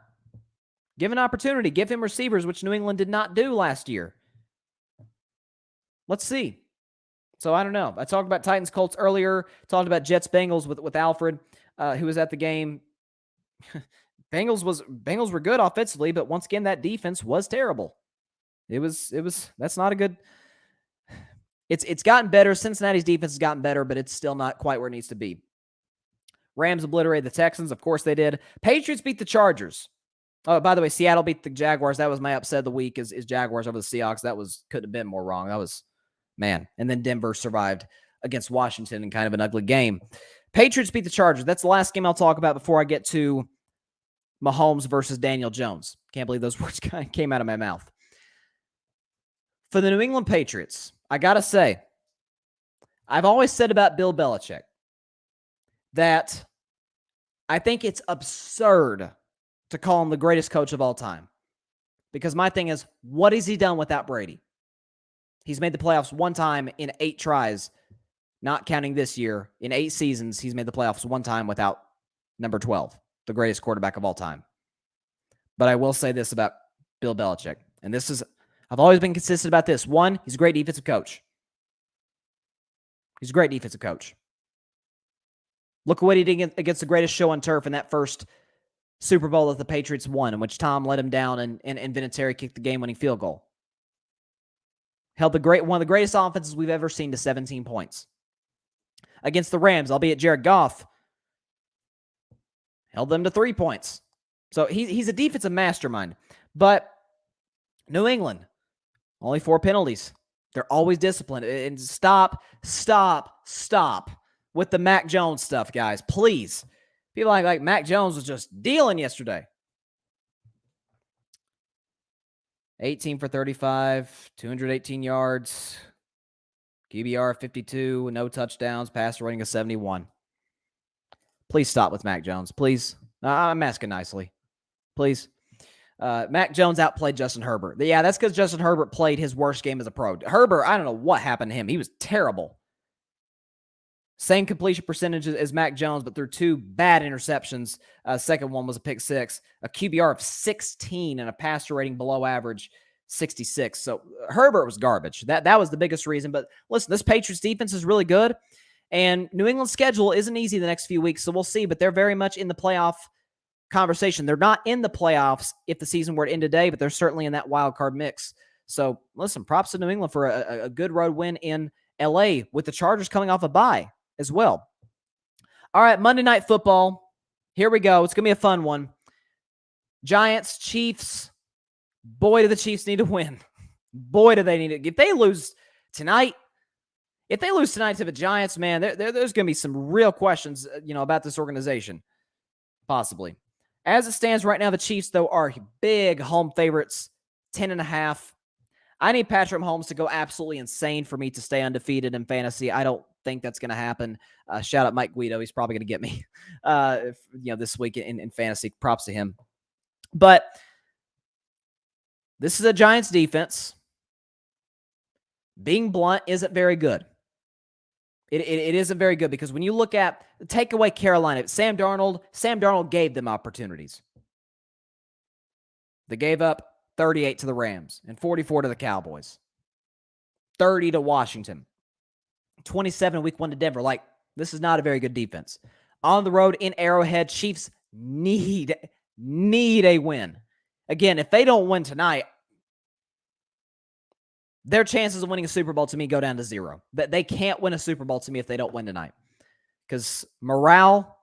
S1: Give an opportunity. Give him receivers, which New England did not do last year. Let's see. So I don't know. I talked about Titans Colts earlier. Talked about Jets Bengals with Alfred, who was at the game. Bengals were good offensively, but once again, that defense was terrible. That's not a good. It's gotten better. Cincinnati's defense has gotten better, but it's still not quite where it needs to be. Rams obliterated the Texans. Of course they did. Patriots beat the Chargers. Oh, by the way, Seattle beat the Jaguars. That was my upset of the week is Jaguars over the Seahawks. Couldn't have been more wrong. That was, man. And then Denver survived against Washington in kind of an ugly game. Patriots beat the Chargers. That's the last game I'll talk about before I get to Mahomes versus Daniel Jones. Can't believe those words kind of came out of my mouth. For the New England Patriots, I got to say, I've always said about Bill Belichick that I think it's absurd to call him the greatest coach of all time. Because my thing is, what has he done without Brady? He's made the playoffs one time in 8 tries, not counting this year. In 8 seasons, he's made the playoffs one time without number 12, the greatest quarterback of all time. But I will say this about Bill Belichick, and this is, I've always been consistent about this. 1, he's a great defensive coach. He's a great defensive coach. Look at what he did against the greatest show on turf in that first Super Bowl that the Patriots won, in which Tom let him down and Vinatieri kicked the game-winning field goal. Held one of the greatest offenses we've ever seen to 17 points. Against the Rams, albeit Jared Goff, held them to 3 points. So he's a defensive mastermind. But New England, only 4 penalties. They're always disciplined. And stop with the Mac Jones stuff, guys. Please. People like Mac Jones was just dealing yesterday. 18 for 35, 218 yards, QBR 52, no touchdowns, passer rating of 71. Please stop with Mac Jones. Please. I'm asking nicely. Please. Mac Jones outplayed Justin Herbert. Yeah, that's because Justin Herbert played his worst game as a pro. Herbert, I don't know what happened to him. He was terrible. Same completion percentage as Mac Jones, but threw 2 bad interceptions. Second one was a pick 6, a QBR of 16, and a passer rating below average, 66. So Herbert was garbage. That was the biggest reason. But listen, this Patriots defense is really good, and New England's schedule isn't easy the next few weeks, so we'll see. But they're very much in the playoff conversation. They're not in the playoffs if the season were to end today, but they're certainly in that wild card mix. So listen, props to New England for a good road win in LA with the Chargers coming off a bye as well. All right, Monday Night Football. Here we go. It's going to be a fun one. Giants, Chiefs. Boy, do the Chiefs need to win. Boy, do they need it. If they lose tonight to the Giants, man, there's going to be some real questions, about this organization. Possibly. As it stands right now, the Chiefs, though, are big home favorites, 10.5. I need Patrick Mahomes to go absolutely insane for me to stay undefeated in fantasy. I don't think that's going to happen. Shout out Mike Guido. He's probably going to get me this week in fantasy. Props to him. But this is a Giants defense. Being blunt, isn't very good. It isn't very good because when you look at, take away Carolina, Sam Darnold gave them opportunities. They gave up 38 to the Rams and 44 to the Cowboys. 30 to Washington. 27 week 1 to Denver. This is not a very good defense. On the road in Arrowhead, Chiefs need a win. Again, if they don't win tonight, their chances of winning a Super Bowl to me go down to 0. They can't win a Super Bowl to me if they don't win tonight. Because morale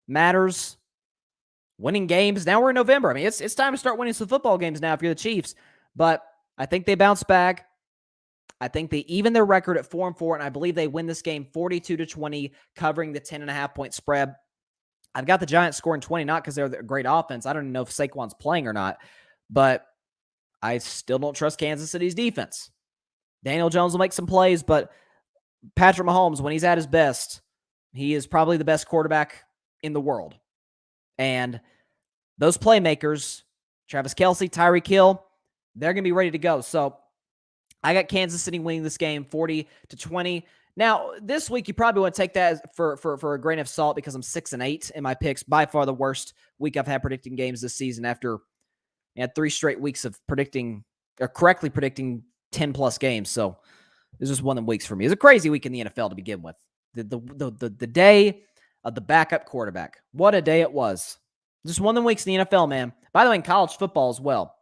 S1: matters. Winning games. Now we're in November. I mean, it's time to start winning some football games now if you're the Chiefs. But I think they bounce back. I think they even their record at 4-4, and I believe they win this game 42-20, covering the 10.5 point spread. I've got the Giants scoring 20, not because they're a great offense. I don't even know if Saquon's playing or not, but I still don't trust Kansas City's defense. Daniel Jones will make some plays, but Patrick Mahomes, when he's at his best, he is probably the best quarterback in the world. And those playmakers, Travis Kelce, Tyreek Hill, they're going to be ready to go. So I got Kansas City winning this game 40-20. Now, this week, you probably want to take that for a grain of salt because I'm 6-8 in my picks. By far the worst week I've had predicting games this season after I had 3 straight weeks of correctly predicting 10-plus games. So this is one of them weeks for me. It's a crazy week in the NFL to begin with. The day of the backup quarterback. What a day it was. Just one of them weeks in the NFL, man. By the way, in college football as well.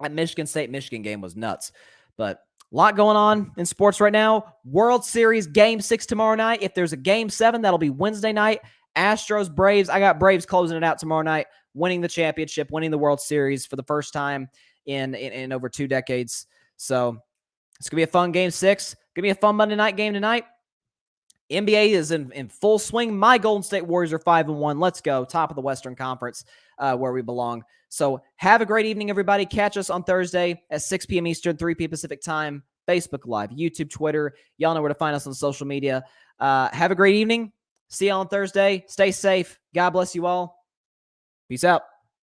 S1: That Michigan State-Michigan game was nuts. But a lot going on in sports right now. World Series Game 6 tomorrow night. If there's a Game 7, that'll be Wednesday night Astros, Braves. I got Braves closing it out tomorrow night, winning the championship, winning the World Series for the first time in over 2 decades. So it's going to be a fun Game 6. Going to be a fun Monday night game tonight. NBA is in full swing. My Golden State Warriors are 5-1. Let's go. Top of the Western Conference, where we belong. So have a great evening, everybody. Catch us on Thursday at 6 p.m. Eastern, 3 p.m. Pacific time. Facebook Live, YouTube, Twitter. Y'all know where to find us on social media. Have a great evening. See you on Thursday. Stay safe. God bless you all. Peace out.